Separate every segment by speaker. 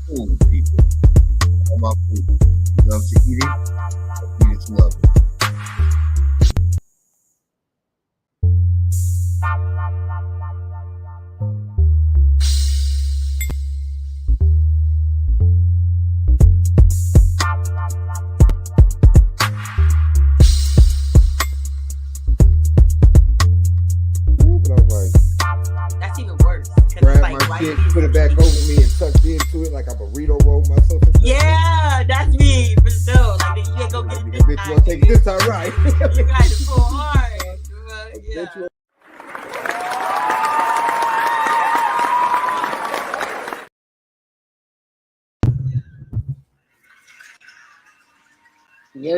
Speaker 1: Food, people. All my food. You love to eat it. Eat it to love it.
Speaker 2: That's even worse.
Speaker 1: Grab my shit, put it back over me, and tucked into it like a burrito roll myself.
Speaker 2: Yeah, that's me for sure. Like you can't go get it this
Speaker 1: bitch, you wanna take it this time, right?
Speaker 2: You got to pull hard. Yeah. Yo.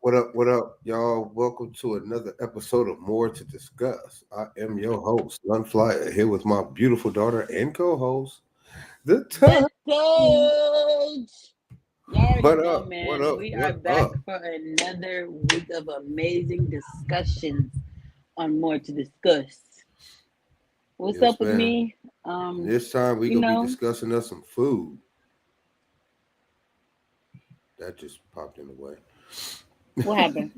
Speaker 1: What up, y'all? Welcome to another episode of More to Discuss. I am your host, NunFlyyer, here with my beautiful daughter and co-host, the Touch.
Speaker 2: What up, man? We are back for another week of amazing discussions on More to Discuss. What's up with me?
Speaker 1: This time we gonna be discussing us some food. That just popped in the way.
Speaker 2: What happened?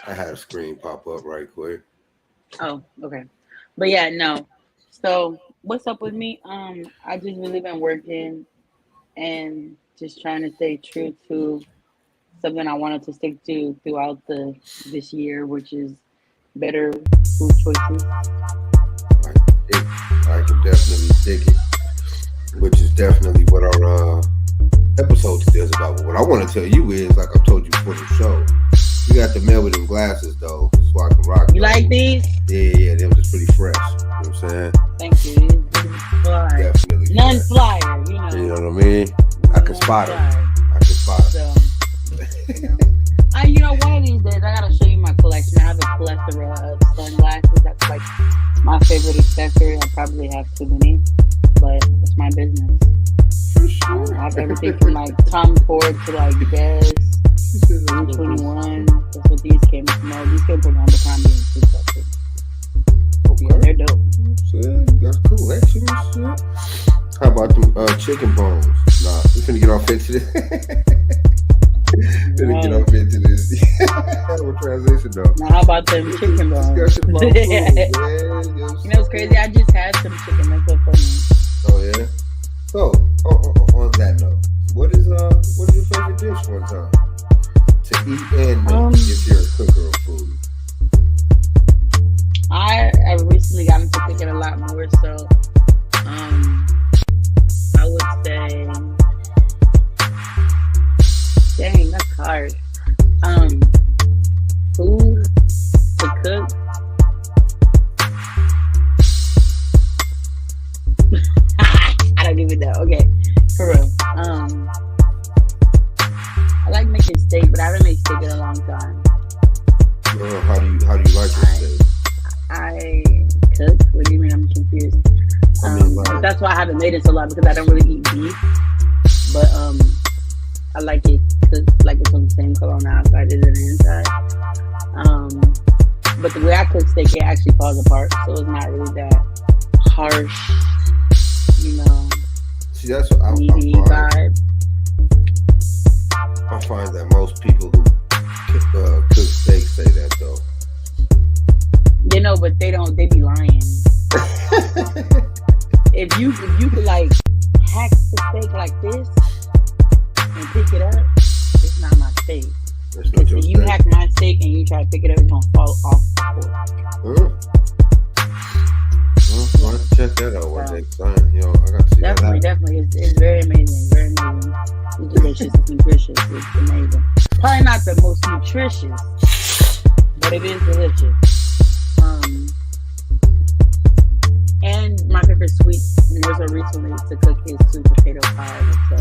Speaker 1: I had a screen pop up right quick.
Speaker 2: Oh, okay. But yeah, no. So what's up with me? I just really been working and just trying to stay true to something I wanted to stick to throughout this year, which is better food choices.
Speaker 1: I can definitely dig it, which is definitely what our episode today is about. But what I want to tell you is, like I told you before the show, you got to mail with them glasses though, so I can rock.
Speaker 2: You like these?
Speaker 1: Yeah, they were just pretty fresh. You know what I'm saying?
Speaker 2: Thank you.
Speaker 1: Definitely.
Speaker 2: NunFlyyer,
Speaker 1: You know what I mean? I can spot them.
Speaker 2: So, one of these days I gotta show you my collection. I have a plethora of sunglasses. That's like my favorite accessory. I probably have too many, but it's my business.
Speaker 1: For sure.
Speaker 2: I have everything from like Tom Ford to like Guess, 21. That's what these came from. No, these came from Abercrombie and Fitch.
Speaker 1: Okay.
Speaker 2: Yeah, they're dope.
Speaker 1: That's cool. Excellent shit. How about them chicken bones? Nah, we finna get off into this. Get off into this. Kind of a transition though.
Speaker 2: Now, how about them chicken bones?
Speaker 1: Discussion about food, man.
Speaker 2: It's crazy. I just had some chicken. That's so funny.
Speaker 1: Oh yeah. So on that note, what is your favorite dish one time to eat and make if you're a cooker of food?
Speaker 2: I recently got into cooking a lot more, so I would say, dang, that's hard. Food to cook. I don't even know. Okay, for real. I like making steak, but I haven't made steak in a long time.
Speaker 1: How do you like your steak?
Speaker 2: I cook. What do you mean? I'm confused. That's why I haven't made it so long, because I don't really eat beef. But I like it cooked like it's on the same color on the outside as the inside. But the way I cook steak, it actually falls apart, so it's not really that harsh.
Speaker 1: See, that's what I find that most people who cook steak say that though.
Speaker 2: But they be lying. if you could like hack the steak like this and pick it up, it's not my steak. If you hack my steak and you try to pick it up, it's gonna fall off the fork.
Speaker 1: Well, check that out one day. I got to see
Speaker 2: definitely. It's very amazing. Very amazing. It's delicious. It's nutritious. It's amazing. Probably not the most nutritious, but it is delicious. And my favorite sweet, more so recently, to cook is sweet potato pie. So.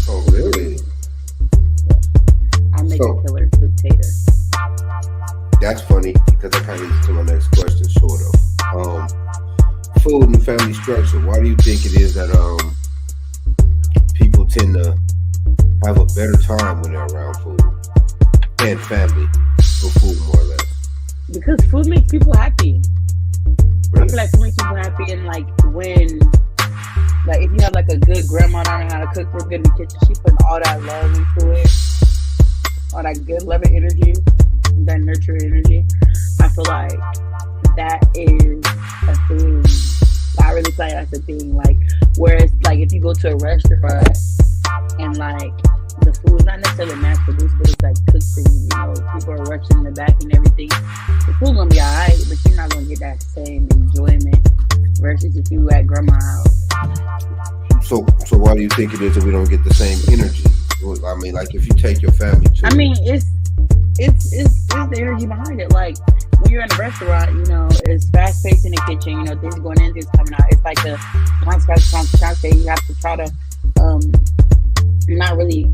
Speaker 1: Oh, really?
Speaker 2: Yeah. I make a killer sweet potato.
Speaker 1: That's funny, because that kind of leads to my next question, sort of. Food and family structure. Why do you think it is that people tend to have a better time when they're around food and family for food, more or less?
Speaker 2: Because food makes people happy. I
Speaker 1: Really?
Speaker 2: feel like food makes people happy, and like when, like if you have like a good grandma that know how to cook real good in the kitchen, she putting all that love into it, all that good loving energy, that nurturing energy. I feel like that is a thing. I really feel like that's a thing. Like, whereas like if you go to a restaurant and like the food is not necessarily mass produced, but it's like cooked for you. You know, people are rushing in the back and everything. The food gonna be alright, but you're not gonna get that same enjoyment versus if you at grandma's house.
Speaker 1: So why do you think it is that we don't get the same energy? Well, I mean, like if you take your family to,
Speaker 2: I mean, it's the energy behind it. Like when you're in a restaurant, you know, it's fast paced in the kitchen. You know, things going in, things coming out. It's like a constant. You have to try to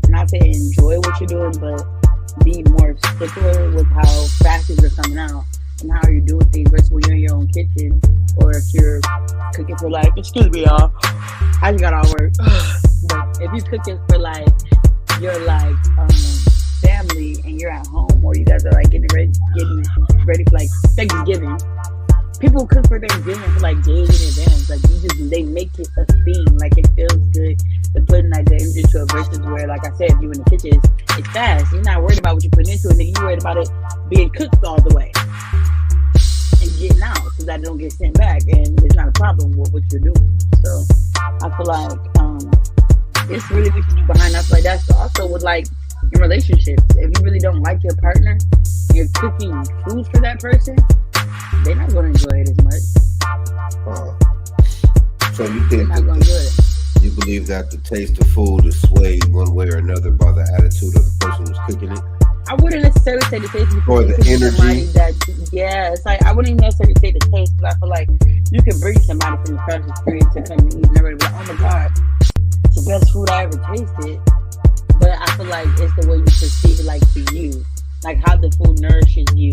Speaker 2: not say enjoy what you're doing, but be more stickler with how fast things are coming out and how you're doing things versus when you're in your own kitchen or if you're cooking for like, excuse me, y'all, I just got all work. But if you're cooking for like your like family and you're at home or you guys are like getting ready for like Thanksgiving. People cook for Thanksgiving for like days in advance. Like they make it a thing. Like it feels good to put in like the energy to it versus where, like I said, if you in the kitchen, it's fast. You're not worried about what you put into it. Nigga, you worried about it being cooked all the way and getting out so that it don't get sent back and there's not a problem with what you're doing. So I feel like it's really what you do behind that. Like that's also with like in relationships. If you really don't like your partner, you're cooking food for that person, they're not going to enjoy it as much.
Speaker 1: So you think
Speaker 2: They're not going to enjoy it.
Speaker 1: you believe that the taste of food is swayed one way or another by the attitude of the person who's cooking it?
Speaker 2: I wouldn't necessarily say the taste
Speaker 1: Or the energy?
Speaker 2: Yeah, it's like I wouldn't even necessarily say the taste because I feel like you can bring somebody from across the street to come and eat and everybody be like, oh my God, it's the best food I ever tasted. But I feel like it's the way you perceive it, like to you, like how the food nourishes you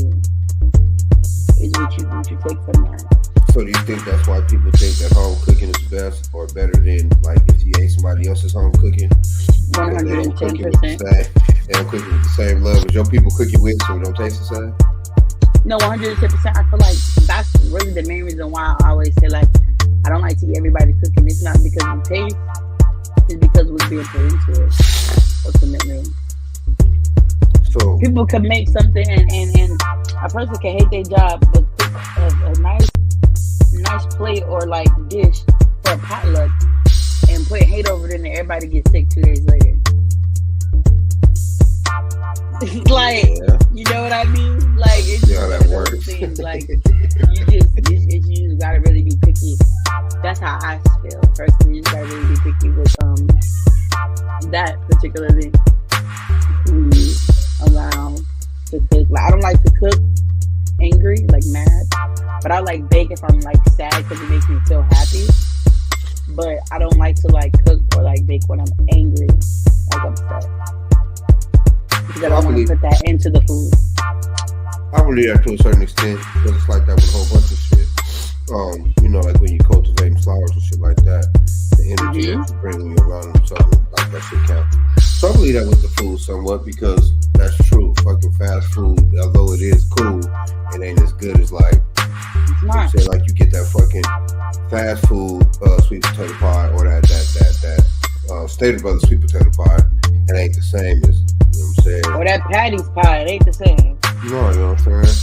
Speaker 2: is what you take from that.
Speaker 1: So do you think that's why people think that home cooking is best or better than like if you ate somebody else's home cooking?
Speaker 2: 110%.
Speaker 1: They don't cook it with the same love as your people cook it with, so it don't taste the same?
Speaker 2: No, 110%. I feel like that's really the main reason why I always say like I don't like to eat everybody cooking. It's not because of taste, it's because what's being put into it. Ultimately.
Speaker 1: So
Speaker 2: People can make something and a person can hate their job but cook a nice plate or like dish for a potluck and put hate over it and everybody gets sick 2 days later. Like,
Speaker 1: yeah.
Speaker 2: you know what I mean? Like it's
Speaker 1: Yeah,
Speaker 2: just
Speaker 1: that
Speaker 2: one of those
Speaker 1: works.
Speaker 2: things. Like you just gotta really be picky. That's how I feel personally. You just gotta really be picky with that particular thing. Who you allow to cook. Like I don't like to cook angry, like mad, but I like bake if I'm like sad because it makes me feel happy. But I don't like to like cook or like bake when I'm angry, like upset, because I don't want to put that into the food.
Speaker 1: I believe that to a certain extent because it's like that with a whole bunch of shit. You know, like when you cultivating flowers and shit like that, the energy that you bring when you're around them, something like that shit count. So I believe that with the food somewhat because that's true. Fucking fast food, although it is cool, it ain't as good as like,
Speaker 2: It's not.
Speaker 1: say like you get that fucking fast food sweet potato pie or that Stater Brothers sweet potato pie. It ain't the same as, you know what I'm saying?
Speaker 2: Or that Patty's pie, it ain't the same.
Speaker 1: You know what I'm saying?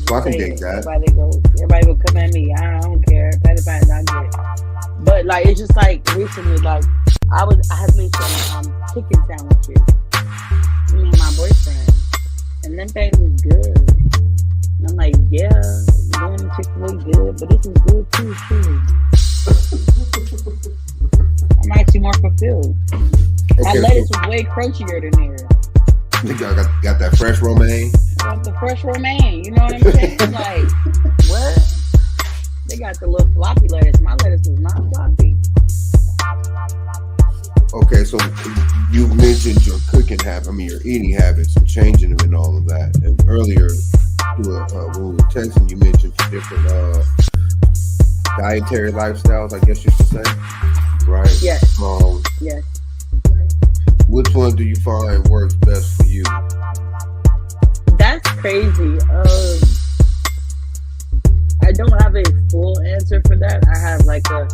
Speaker 1: So I can dig that.
Speaker 2: Everybody go come at me. I don't care. Patty pie is not good. But like it's just like recently, like I had made some chicken sandwiches for me and my boyfriend, and them things was good. And I'm like, yeah, going to Chick-fil-A good, but this is good too. I'm actually more fulfilled. That lettuce was way crunchier than theirs.
Speaker 1: You got that fresh romaine.
Speaker 2: I got the fresh romaine, you know what I'm saying? Like, what? They got the little floppy lettuce. My lettuce was not floppy.
Speaker 1: Okay, so you mentioned your cooking habits, your eating habits and changing them and all of that. And earlier, when we were texting, you mentioned different dietary lifestyles, I guess you should say, right?
Speaker 2: Yes. Yes.
Speaker 1: Which one do you find works best for you?
Speaker 2: That's crazy. full answer for that. I have like a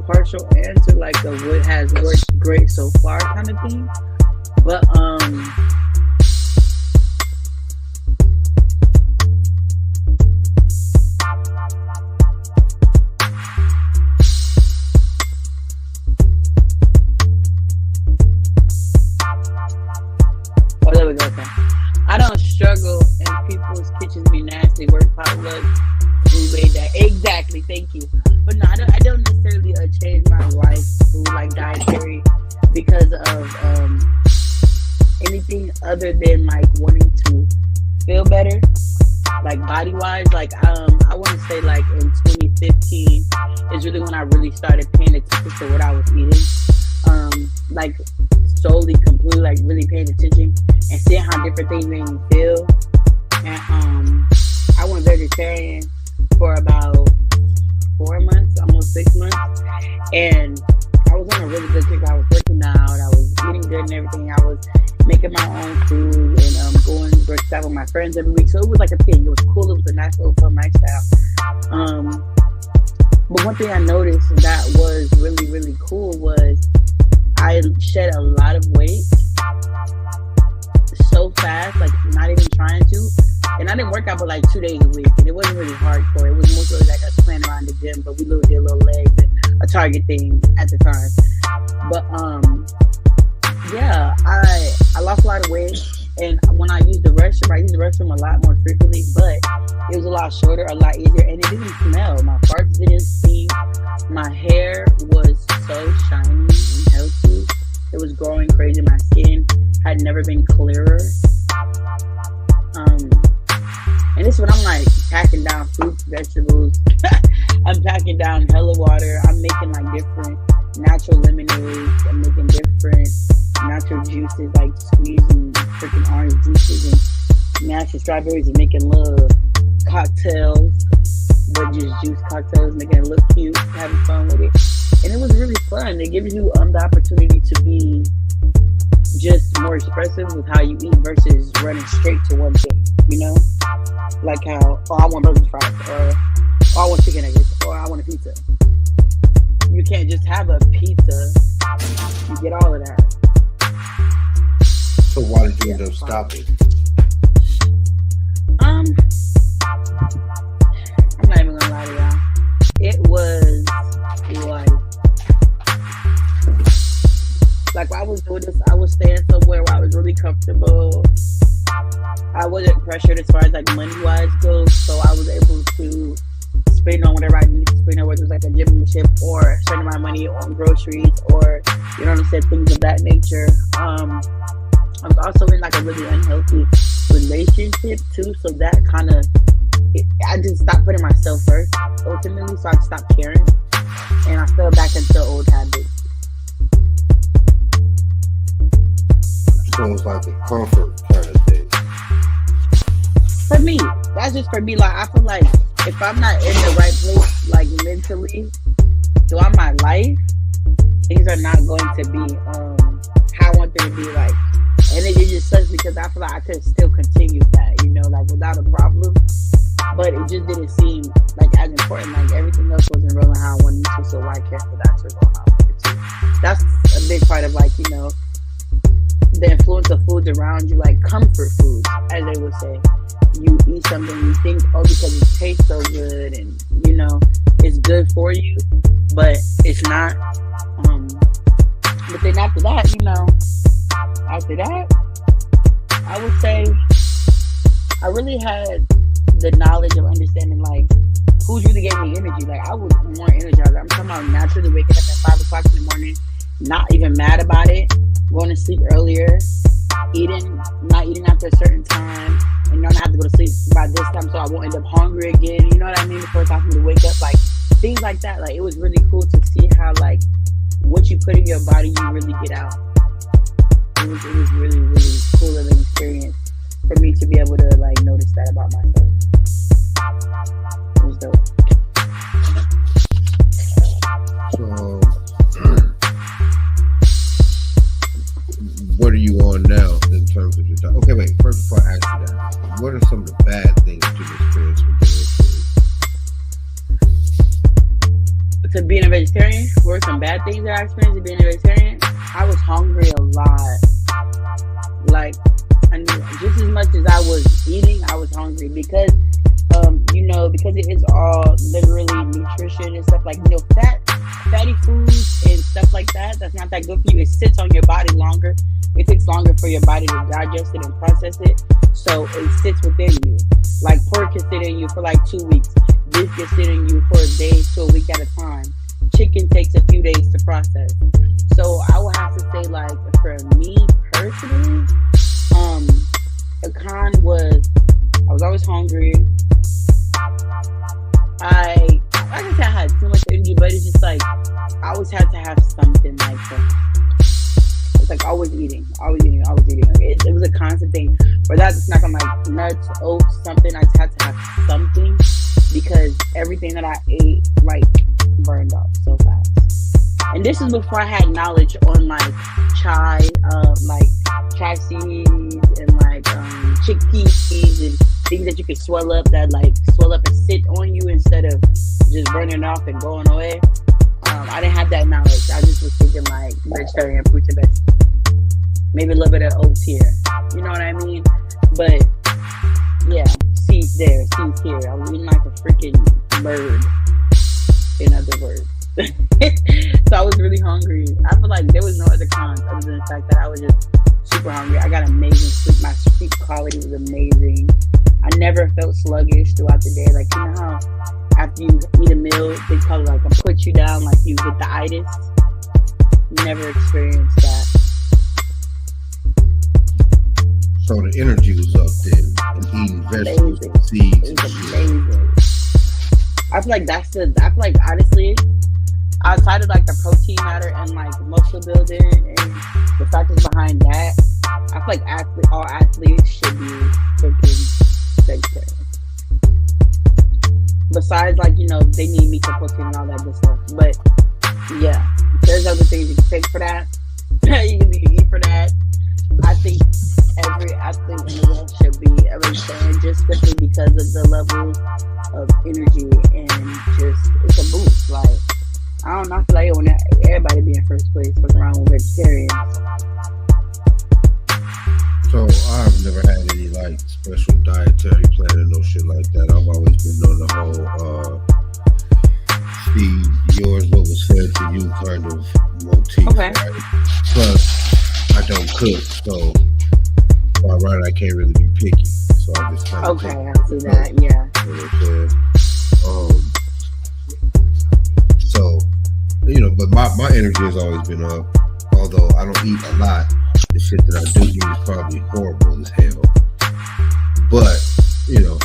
Speaker 2: partial answer, like a what has worked great so far kind of thing. But oh, there we go. Okay. I don't struggle and people's kitchens be nasty. Work potluck, food made that exactly. Thank you. But no, I don't necessarily change my life's food like dietary because of anything other than like wanting to feel better, like body wise. Like I want to say like in 2015 is really when I really started paying attention to what I was eating. Like solely, completely, like really paying attention and seeing how different things made me feel. And I went vegetarian for about 4 months, almost 6 months, and I was on a really good kick. I was working out, I was eating good and everything. I was making my own food and going to work out with my friends every week. So it was like a thing. It was cool. It was a nice little fun lifestyle. But one thing I noticed that was really, really cool was I shed a lot of weight so fast, like not even trying to. And I didn't work out but like 2 days a week, and it wasn't really hardcore. It was mostly like us playing around the gym, but we did little legs and a target thing at the time. But yeah, I lost a lot of weight, and when I used the restroom a lot more frequently, but it was a lot shorter, a lot easier, and it didn't smell. My farts didn't stink. My hair was so shiny and healthy. It was growing crazy. My skin had never been clearer. And this is when I'm like packing down fruits, vegetables. I'm packing down hella water. I'm making like different natural lemonades. I'm making different natural juices, like squeezing freaking orange juices and mashing strawberries and making little cocktails, but just juice cocktails, making it look cute, having fun with it. And it was really fun. It gives you the opportunity to be just more expressive with how you eat versus running straight to one thing, you know? Like how, oh, I want burgers, fries, or oh, I want chicken nuggets, or I want a pizza. You can't just have a pizza. You get all of that.
Speaker 1: So why did you end up stopping?
Speaker 2: I'm not even gonna lie to y'all. It was like while I was doing this, I was staying somewhere where I was really comfortable. I wasn't pressured as far as like money wise goes, so I was able to spend on whatever I needed to spend on, whether it was like a gym membership or spending my money on groceries or, you know what I'm saying, things of that nature. I was also in like a really unhealthy relationship too, so that kind of, I just stopped putting myself first ultimately, so I stopped caring and I fell back into old habits.
Speaker 1: So it's like a comfort kind of thing.
Speaker 2: For me, that's just for me. Like I feel like if I'm not in the right place, like mentally, throughout my life, things are not going to be how I want them to be. Like, and it just sucks because I feel like I could still continue that, you know, like without a problem. But it just didn't seem like as important. Like everything else wasn't rolling how I wanted to, so why care for that to roll how I wanted to? That's a big part of like, you know, the influence of foods around you, like comfort foods, as they would say. You eat something, you think, oh, because it tastes so good and, you know, it's good for you, but it's not. But then after that, you know, I would say I really had the knowledge of understanding, like, who's really gave me energy. Like, I was more energized. I'm talking about naturally waking up at 5 o'clock in the morning, not even mad about it, going to sleep earlier, not eating after a certain time, and not have to go to sleep by this time so I won't end up hungry again, you know what I mean, before it's time for me to wake up, like, things like that. Like, it was really cool to see how, like, what you put in your body, you really get out. It was really, really cool of an experience for me to be able to, like, notice that about myself. It was dope.
Speaker 1: So, what are you on now in terms of your diet? Okay, wait. First, before I ask you that, what are some of the bad things that you've experienced with doing food?
Speaker 2: to being a vegetarian, were some bad things that I experienced being a vegetarian. I was hungry a lot. Like, I knew just as much as I was eating, I was hungry because, because it is all literally nutrition and stuff like, fatty foods and stuff like that. That's not that good for you. It sits on your body longer. It takes longer for your body to digest it and process it. So it sits within you. Like pork can sit in you for like 2 weeks. Beef can sit in you for a day to a week at a time. Chicken takes a few days to process. So I would have to say, like, for me personally, a con was I was always hungry. I had too much energy, but it's just like I always had to have something like that. It's like always eating. It was a constant thing. Whether I was snacking on like nuts, oats, something, I just had to have something because everything that I ate like burned off so fast. And this is before I had knowledge on like chai seeds and like chickpeas and things that you can swell up and sit on you instead of just burning off and going away. I didn't have that knowledge. I just was thinking like vegetarian fruits and vegetables. Maybe a little bit of oats here. You know what I mean? But yeah, seeds there, seeds here. I was eating like a freaking bird, in other words. So I was really hungry. I feel like there was no other cons other than the fact that I was just super hungry. I got amazing sleep. My sleep quality was amazing. I never felt sluggish throughout the day. Like, you know how after you eat a meal, they call it like a put you down, like you get the itis. Never experienced that.
Speaker 1: So the energy was up then, and eating vegetables and seeds.
Speaker 2: It was amazing. I feel like honestly, outside of like the protein matter and like muscle building and the factors behind that, I feel like all athletes should be freaking vegetarian. Besides, like, they need meat for protein and all that good stuff. But yeah, there's other things you can take for that. You can eat for that. I think every athlete in the world should be a vegetarian just simply because of the levels of energy and just it's a boost. Like, I don't know, I feel like when everybody be in first place fucking around with vegetarians.
Speaker 1: So I've never had any like special dietary plan or no shit like that. I've always been on the whole feed yours what was fed to you kind of motif.
Speaker 2: Okay.
Speaker 1: Right? Plus I don't cook, so by right I can't really be picky. So I just kind of
Speaker 2: I see that, yeah.
Speaker 1: So but my energy has always been up. Although I don't eat a lot, the shit that I do eat is probably horrible as hell. But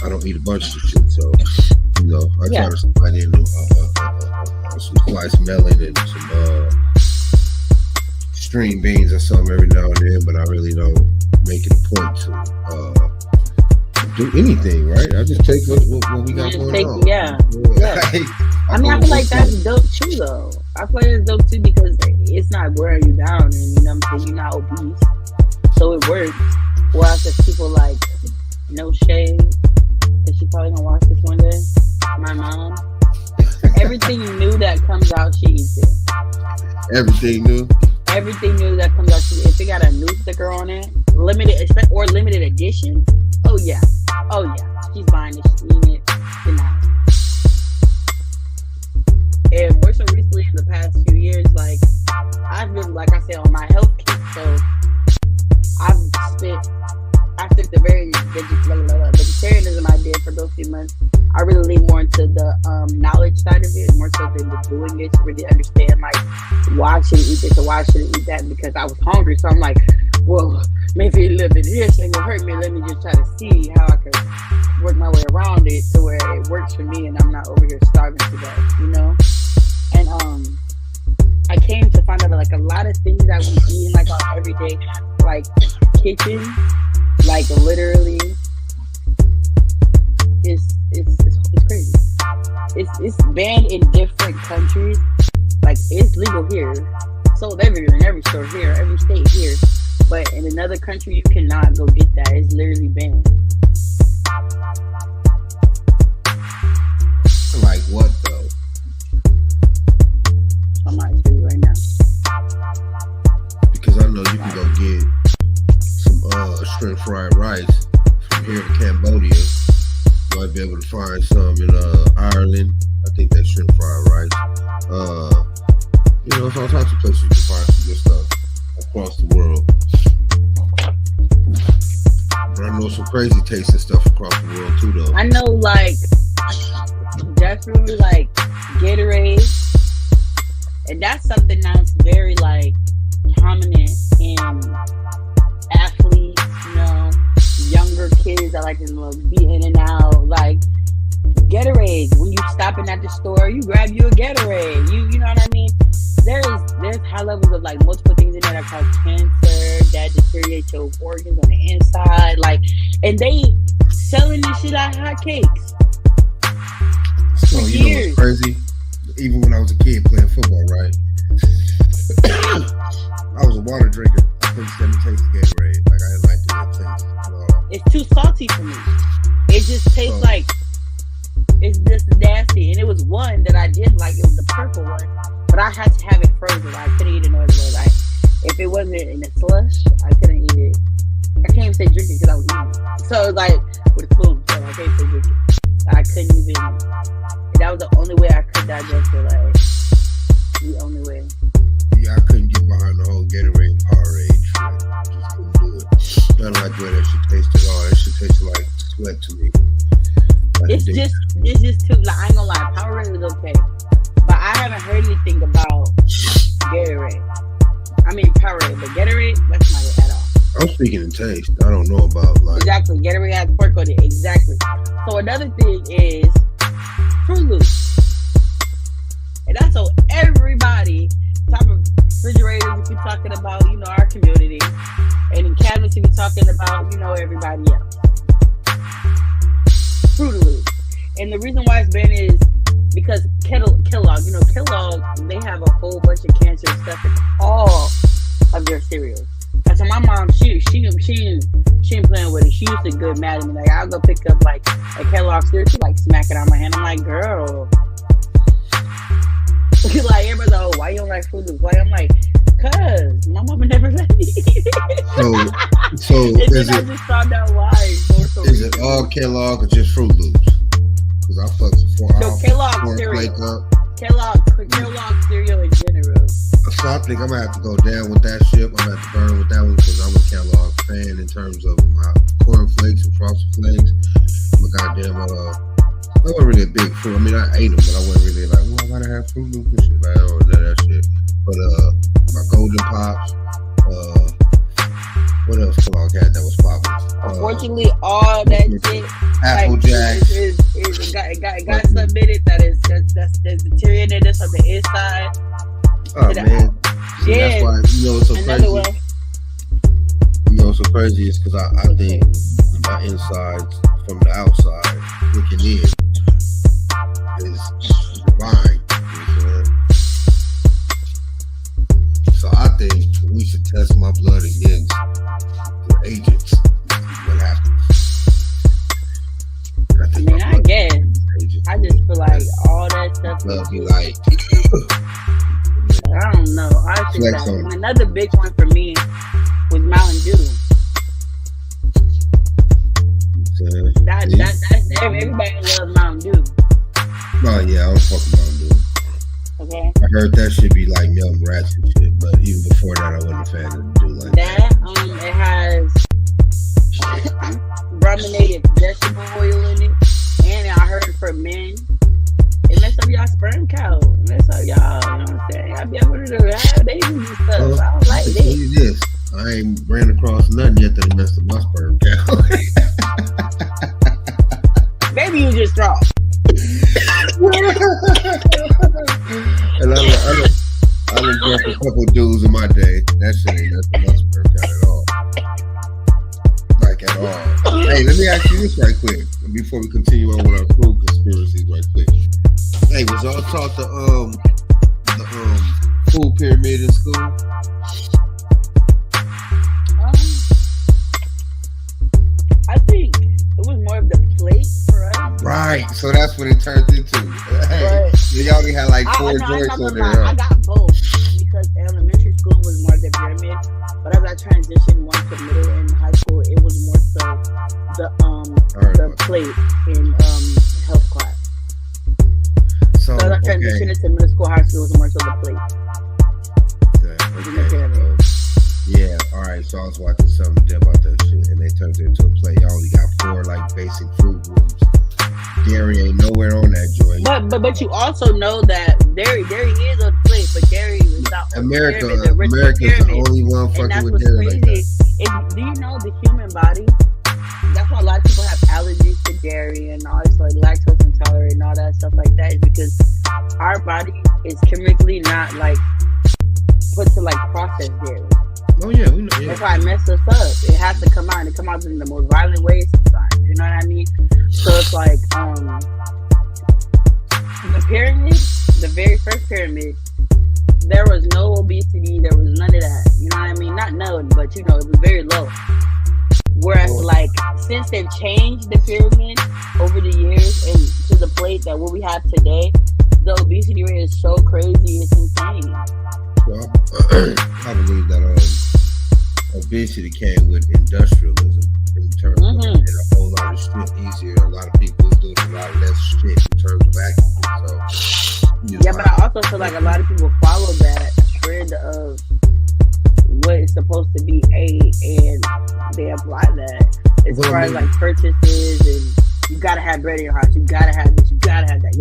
Speaker 1: I don't eat a bunch of shit, so I try to slide in some sliced melon and some string beans or something every now and then. But I really don't make it a point to do anything, right? I just take what we got going on.
Speaker 2: Yeah. I mean, I feel like that's dope too, though. I feel like it's dope too because it's not wearing you down, and what I'm saying, you're not obese, so it works. Whereas if people like no shade, and she probably gonna watch this one day. My mom, everything new that comes out, she eats it.
Speaker 1: Everything new.
Speaker 2: Everything new that comes out, if it got a new sticker on it, limited edition, oh yeah, she's buying it, she's eating it tonight. And more so recently in the past few years, like I've been, like I said, on my health kick, so I took the very vegetarianism I did for those few months. I really lean more into the knowledge side of it, more so than the doing it, to really understand like why I shouldn't eat this or why I shouldn't eat that, because I was hungry. So I'm like, well, maybe a little bit of this ain't gonna hurt me. Let me just try to see how I can work my way around it to where it works for me and I'm not over here starving to death, And I came to find out that like a lot of things that we eat in like our everyday like kitchen, like literally it's crazy. It's banned in different countries. Like it's legal here, sold everywhere in every store here, every state here. But in another country you cannot go get that. It's literally banned.
Speaker 1: Like what though? in Ireland. I think that's shrimp fried rice. It's all types of places you can find some good stuff across the world. But I know some crazy tasting stuff across the world too, though.
Speaker 2: I know, like, definitely like Gatorade, and that's something that's very like prominent in athletes, younger kids that like to be in and out. Like Gatorade, when you stopping at the store, you grab you a Gatorade. You know what I mean? There's high levels of like multiple things in there that cause cancer, that deteriorate your organs on the inside. Like, and they selling this shit like hotcakes.
Speaker 1: So you know what's crazy? Even when I was a kid playing football, right? I was a water drinker. I couldn't stand the taste of Gatorade. Like I didn't like the taste at all.
Speaker 2: It's too salty for me. It just tastes like it's just nasty. And it was one that I did like. It was the purple one, but I had to have it frozen. I couldn't eat it no other way. Like if it wasn't in a slush, I couldn't eat it. I can't even say drinking because I was eating. So it was like with a spoon. So I can't say drinking. I couldn't even. That was the only way I could digest it. Like the only way.
Speaker 1: Yeah, I couldn't get behind the whole Gatorade Powerade shit. Just couldn't do it. I don't like the way that shit tastes at all. That shit tastes like sweat to me.
Speaker 2: It's just too. Like, I ain't gonna lie, Powerade was okay, but I haven't heard anything about Gatorade. I mean Powerade, but Gatorade, that's not it at all.
Speaker 1: I'm speaking in taste. I don't know about like
Speaker 2: exactly. Gatorade has pork on it. Exactly. So another thing is Fruit Loops, and that's so everybody. Type of refrigerators if you're talking about, our community, and in cabinets if you're talking about, everybody else. Fruit Loops. And the reason why it's banned is because Kellogg, Kellogg, they have a whole bunch of cancerous stuff in all of their cereals. And so my mom, she ain't playing with it. She used to get mad at me. Like, I'll go pick up like a Kellogg cereal, she like smack it out my hand. I'm like, girl. Like everybody's like, oh, why you don't like Fruit Loops? Why? I'm like, cause my mama never let me eat it.
Speaker 1: So
Speaker 2: and then I just found out why.
Speaker 1: Is it all Kellogg or just Fruit Loops? Cause I fuck some
Speaker 2: Kellogg cereal. Kellogg cereal in general.
Speaker 1: So I think I'm gonna have to go down with that ship. I'm gonna have to burn with that one because I'm a Kellogg fan in terms of my corn flakes and frosted flakes. I'm a goddamn I wasn't really a big fruit. I mean, I ate them, but I wasn't really like, I gotta have Fruit Loops and shit. Like, I don't know that shit. But my Golden Pops. What else Kellogg had that was popping?
Speaker 2: Unfortunately, all that shit.
Speaker 1: Applejack.
Speaker 2: It got something in it that's deteriorated on the inside.
Speaker 1: Oh man.
Speaker 2: Yeah.
Speaker 1: That's why it's so
Speaker 2: Another
Speaker 1: crazy.
Speaker 2: one.
Speaker 1: What's so crazy is because I think my insides from the outside looking in is divine. You know what I'm saying? So I think we should test my blood against the agents. What happens?
Speaker 2: I guess. I just feel like all that stuff.
Speaker 1: Blood be like.
Speaker 2: I don't know. I think that. And another big one for me was Mountain Dew. Everybody loves Mountain Dew.
Speaker 1: Oh yeah, I was fucking Mountain Dew.
Speaker 2: Okay.
Speaker 1: I heard that shit be like young rats and shit, but even before that, I wasn't a fan of Dew like
Speaker 2: that. It has brominated vegetable oil in it, and I heard for men, it mess up y'all sperm count. It mess up y'all, you know what I'm saying? I'll be able to have babies and stuff. I don't like this.
Speaker 1: I ain't ran across nothing yet that messed up my sperm count.
Speaker 2: Maybe you just strong.
Speaker 1: And I done drunk a couple dudes in my day. That shit ain't nothing my sperm count at all. Like at all. Hey, let me ask you this right quick before we continue on with our food conspiracies right quick. Hey, was y'all taught the food pyramid in school?
Speaker 2: I think it was more of the plate for us.
Speaker 1: Right, so that's what it turned into. Hey, y'all only had like 4 joints on there.
Speaker 2: I got both because elementary school was more the pyramid, but as I transitioned one to middle and high school, it was more so the plate in health class. the shit into middle school, high school was more so the plate.
Speaker 1: Okay. Yeah, all right. So I was watching something about that shit, and they turned it into a plate. Y'all only got 4 like basic food groups. Dairy ain't nowhere on that joint.
Speaker 2: But you also know that dairy is on the plate, but dairy is not.
Speaker 1: America's the only one fucking with dairy like that.
Speaker 2: Do you know the human body? That's why a lot of people have allergies to dairy and all this, like lactose intolerant and all that stuff like that, is because our body is chemically not like put to like process dairy.
Speaker 1: Oh yeah, we know. Yeah.
Speaker 2: That's why it messed us up. It has to come out, and it come out in the most violent ways sometimes. You know what I mean? So it's like the pyramid, the very first pyramid, there was no obesity, there was none of that. You know what I mean? Not none, but you know, it was very low. Whereas like since they've changed the pyramid over the years and to the plate that what we have today, the obesity rate is so crazy, it's insane.
Speaker 1: Well, I believe that obesity came with industrialism in terms of making a whole lot of shit easier. A lot of people is doing a lot less shit in terms of acting. So
Speaker 2: yeah, but I also feel like a lot of people follow that trend of what is supposed to be and they apply that as far as like purchases, and you gotta have bread in your house, you gotta have this, you gotta have that.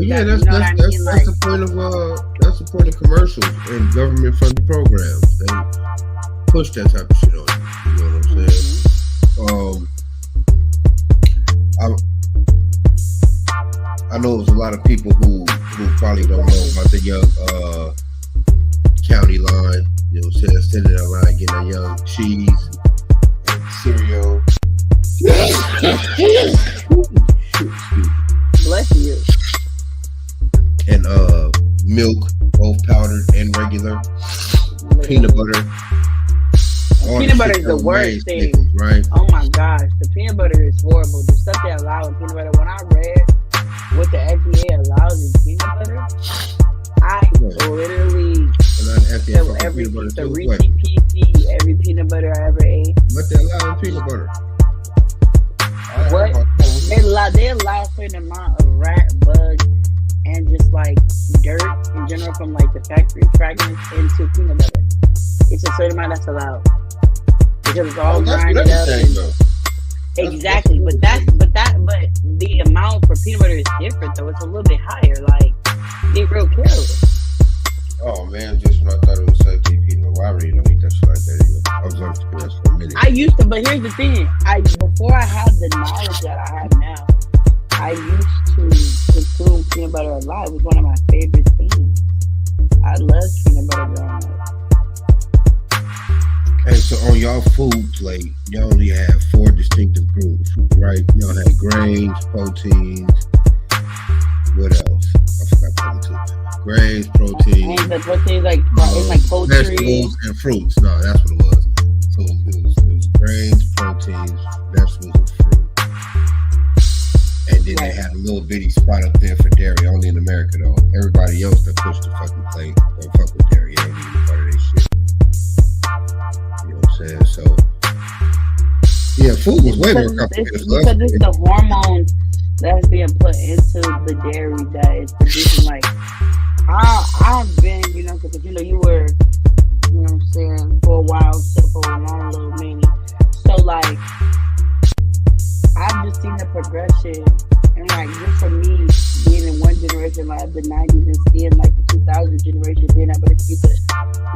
Speaker 1: That's the point of commercials and government funded programs. They push that type of shit on you. You know what I'm saying? I know there's a lot of people who probably don't know about the young county line. You know what I'm saying? Sitting in a line getting a young cheese and cereal.
Speaker 2: Bless you.
Speaker 1: And milk, both powdered and regular. Peanut butter.
Speaker 2: Peanut butter is the worst thing.
Speaker 1: Right?
Speaker 2: Oh my gosh, the peanut butter is horrible. The stuff they allow in peanut butter. When I read what the FDA allows in peanut butter, I literally every piece of Reese's Pieces, every peanut butter I ever ate.
Speaker 1: What they allow in peanut butter?
Speaker 2: What? They allow a certain amount of rat, bug, and just like dirt in general from like the factory fragments into peanut butter. It's a certain amount that's allowed because it's all grinded up. Exactly, but the amount for peanut butter is different though. It's a little bit higher. Like, get real careless.
Speaker 1: Oh man, just when I thought it was safe to eat peanut butter, I really don't eat that shit like that anyway. I was on that for a minute.
Speaker 2: I used to, but here's the thing. Before I had the knowledge that I have now, I used to consume peanut butter a lot. It was one of my favorite things. I loved peanut butter growing up.
Speaker 1: And so on y'all food plate, y'all only have 4 distinctive groups, right? Y'all had grains, proteins, what else? I forgot the other 2. Grains, proteins.
Speaker 2: And the proteins like poultry.
Speaker 1: Vegetables and fruits. No, that's what it was. So it was grains, proteins, vegetables, and fruit. And then they had a little bitty spot up there for dairy, only in America though. Everybody else that pushed the fucking plate don't fuck with dairy. It ain't even part of their shit. You know what I'm saying? So yeah, food was way more complicated.
Speaker 2: Because it's the hormones that's being put into the dairy that is producing like I've been, you know, because you know you were, you know what I'm saying, for a while, so for a long little minute. So like I've just seen the progression, and like just for me being in one generation, like the 90s, and seeing like the 2000 generation, being able to see the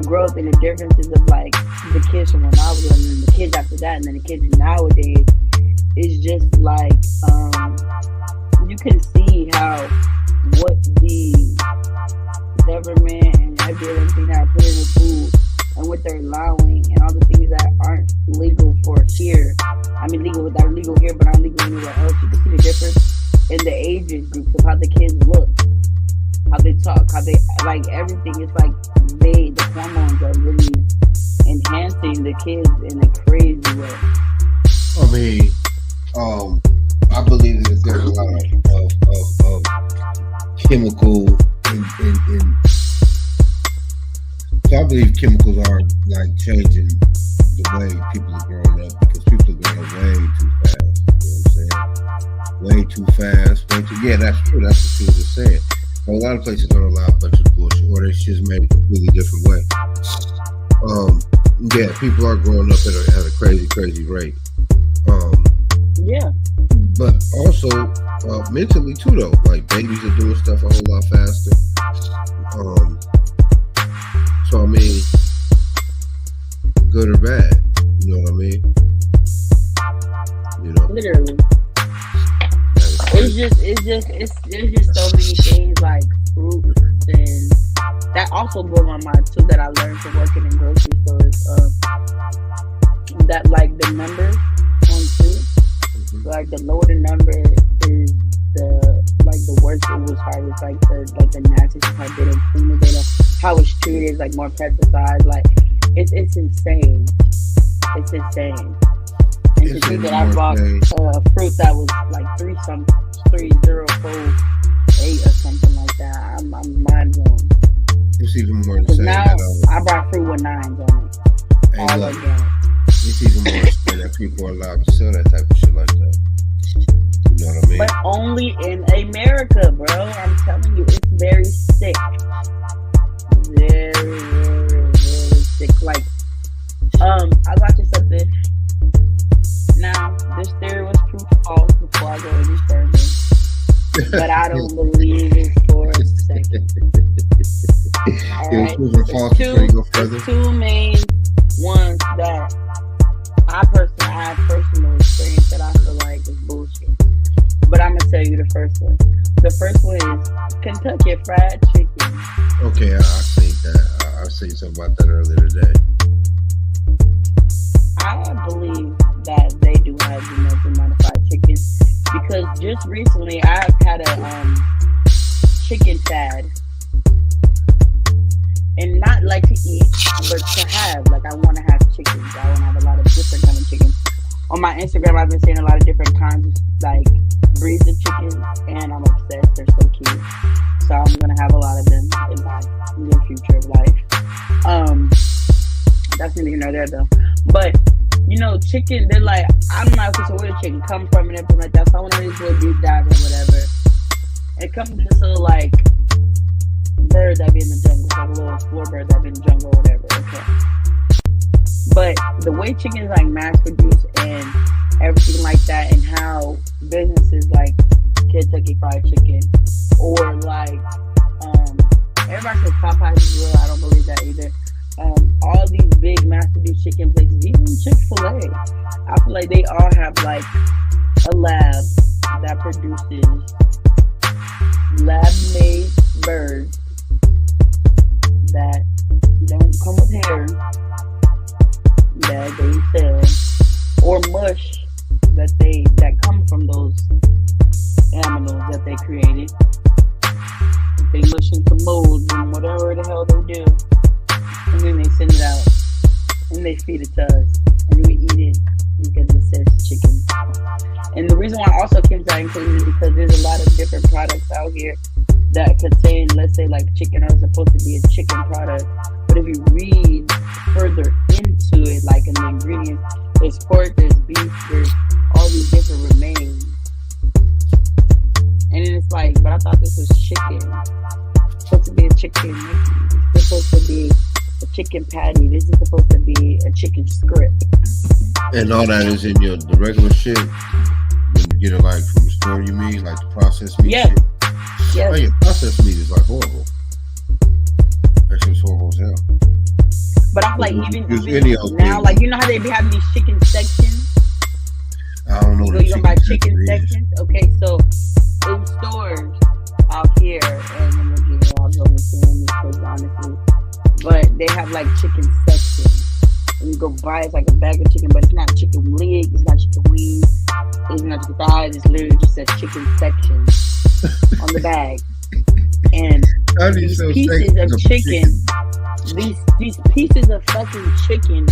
Speaker 2: growth and the differences of like the kids from when I was young and the kids after that, and then the kids nowadays, it's just like you can see how what the government and everything that are putting in food and what they're allowing and all the things that aren't legal for here. I mean, legal that are legal here, but aren't legal anywhere else. You can see the difference in the ages groups of how the kids look, how they talk, how they like everything. It's like the hormones are really enhancing the kids in a crazy way.
Speaker 1: I mean, I believe that there's a lot of chemical in so I believe chemicals are like changing the way people are growing up because people are growing up way too fast. You know what I'm saying? Way too fast. Yeah, that's true. That's what she was just saying. But a lot of places don't allow a bunch of bullshit, or they just made a completely different way. Yeah, people are growing up at a crazy rate.
Speaker 2: Yeah.
Speaker 1: But also mentally too, though. Like babies are doing stuff a whole lot faster. So I mean, good or bad, you know what I mean? You know,
Speaker 2: literally. There's just so many things like fruits, and that also blew my mind too, that I learned from working in grocery stores. That like the number on fruit, like the lower the number is the worse it was harvested, like the nastiest, how they didn't clean it, how it's treated, like more pesticides, like it's insane. It's insane. And to think that I bought a fruit that was like 3048 or something like that, I'm mind blown.
Speaker 1: It's even more insane.
Speaker 2: Now I bought fruit with 9s on it. All organic.
Speaker 1: It's even more insane that people are allowed to sell that type of shit like that. You know what I mean?
Speaker 2: But only in America, bro. I'm telling you, it's very sick. Very sick. Like, I was watching something. Now, this theory was true or false before I go any further. But I don't believe it for a second. Alright? There's two main ones that I have personal experience that I feel like is bullshit. But I'm gonna tell you the first one. The first one is Kentucky Fried Chicken.
Speaker 1: Okay, I've seen that. I've seen something about that earlier today.
Speaker 2: I believe that they do have genetically modified chicken because just recently I've had a chicken fad, and not like to eat, but to have. Like I want to have chickens. I want to have a lot of different kind of chickens. On my Instagram, I've been seeing a lot of different kinds, like breeds of chickens, and I'm obsessed. They're so cute. So I'm gonna have a lot of them in my near future of life. That's neither here nor there though. But you know, chicken, they're like, I'm not sure where the chicken comes from and everything like that. So I want to do a deep dive or whatever. It comes from this little like bird that be in the jungle, like a little floor bird that be in the jungle or whatever. Okay. But the way chicken is like mass produced and everything like that, and how businesses like Kentucky Fried Chicken or like everybody says Popeyes is real. I don't believe that either. All these big mass produced chicken places, even Chick-fil-A, I feel like they all have like a lab that produces lab-made birds that don't come with hair that they sell, or mush that come from those animals that they created. They mush into molds and whatever the hell they do, and then they send it out and they feed it to us and we eat it because it says chicken. And the reason why I also came to that inclusion is because there's a lot of different products out here that contain, let's say, like chicken are supposed to be a chicken product, but if you read further into it, like in the ingredients, there's pork, there's beef, there's all these different remains. And then it's like, but I thought this was chicken. It's supposed to be a chicken. It's supposed to be a chicken patty. This is supposed to be a chicken script.
Speaker 1: And all that is in the regular shit. When you get it like from the store, you mean like the processed meat?
Speaker 2: Yes.
Speaker 1: Shit?
Speaker 2: Yes.
Speaker 1: Oh yeah, processed meat is like horrible. That shit's horrible as hell.
Speaker 2: But I'm like, even now, like, you know how they be having these chicken sections?
Speaker 1: I don't know.
Speaker 2: So you don't buy chicken sections? Okay, so in stores out here, and I'm looking here, I'll go into them because honestly, but they have like chicken sections. And you go buy it's like a bag of chicken, but it's not chicken leg, it's not chicken wings, it's not chicken thighs, it's literally just a chicken section on the bag. And these pieces of chicken, these pieces of fucking chicken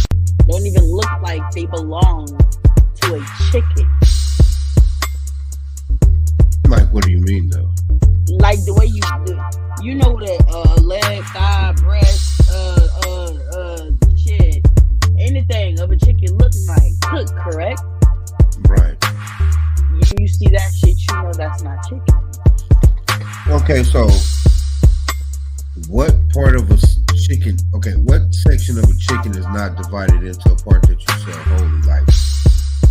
Speaker 2: don't even look like they belong to a chicken.
Speaker 1: Like, what do you mean though?
Speaker 2: Like the way you know the leg, thigh, breast, shit, anything of a chicken looking like cooked, correct?
Speaker 1: Right.
Speaker 2: You see that shit, you know that's not chicken.
Speaker 1: Okay, so What part of a chicken? Okay, what section of a chicken is not divided into a part that you sell wholly? Like,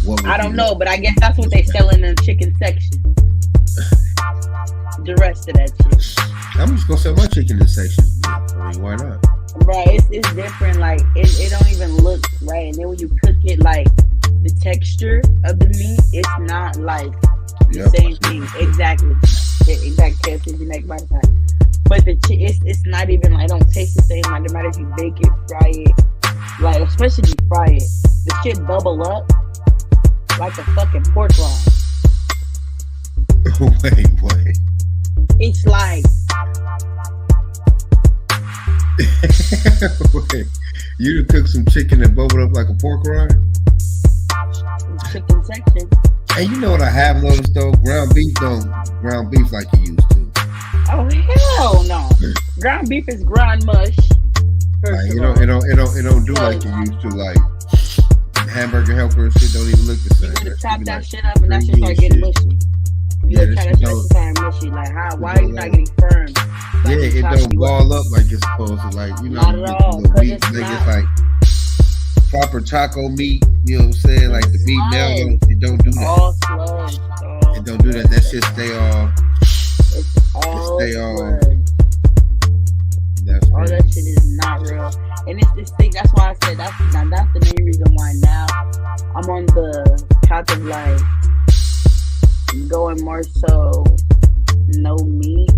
Speaker 1: what?
Speaker 2: I don't know, but I guess that's what they sell in the chicken section. The rest of that shit.
Speaker 1: I'm just gonna sell my chicken in sections. I mean, why not?
Speaker 2: Right, it's different. Like it don't even look right, and then when you cook it, like the texture of the meat, it's not like the same thing. Exactly. KFC neck by side. But it's not even like, it don't taste the same. Like no matter if you bake it, fry it, like especially if you fry it, the shit bubble up like a fucking pork rind.
Speaker 1: Wait, what?
Speaker 2: It's like
Speaker 1: wait, you done cook some chicken that bubbled up like a pork rind?
Speaker 2: Chicken section.
Speaker 1: And you know what I have noticed though? Ground beef like you used to.
Speaker 2: Oh hell no! Ground beef is ground mush.
Speaker 1: Like, it don't do like you used to. Like hamburger helper and shit don't even look the same.
Speaker 2: You gotta chop that shit up and that shit start getting mushy. You gotta try that shit start mushy. Like how? Why are you not getting firm?
Speaker 1: Yeah, it don't ball up like it's supposed to. Like
Speaker 2: not at all.
Speaker 1: Meat, it's like proper taco meat. You know what I'm saying? Like the meat now, it don't do that.
Speaker 2: All slugs.
Speaker 1: It don't do that. That shit stay all.
Speaker 2: It's all slugs. All that shit is not real. And it's this thing. That's why I said that's the main reason why now I'm on the path of like going more so no meat,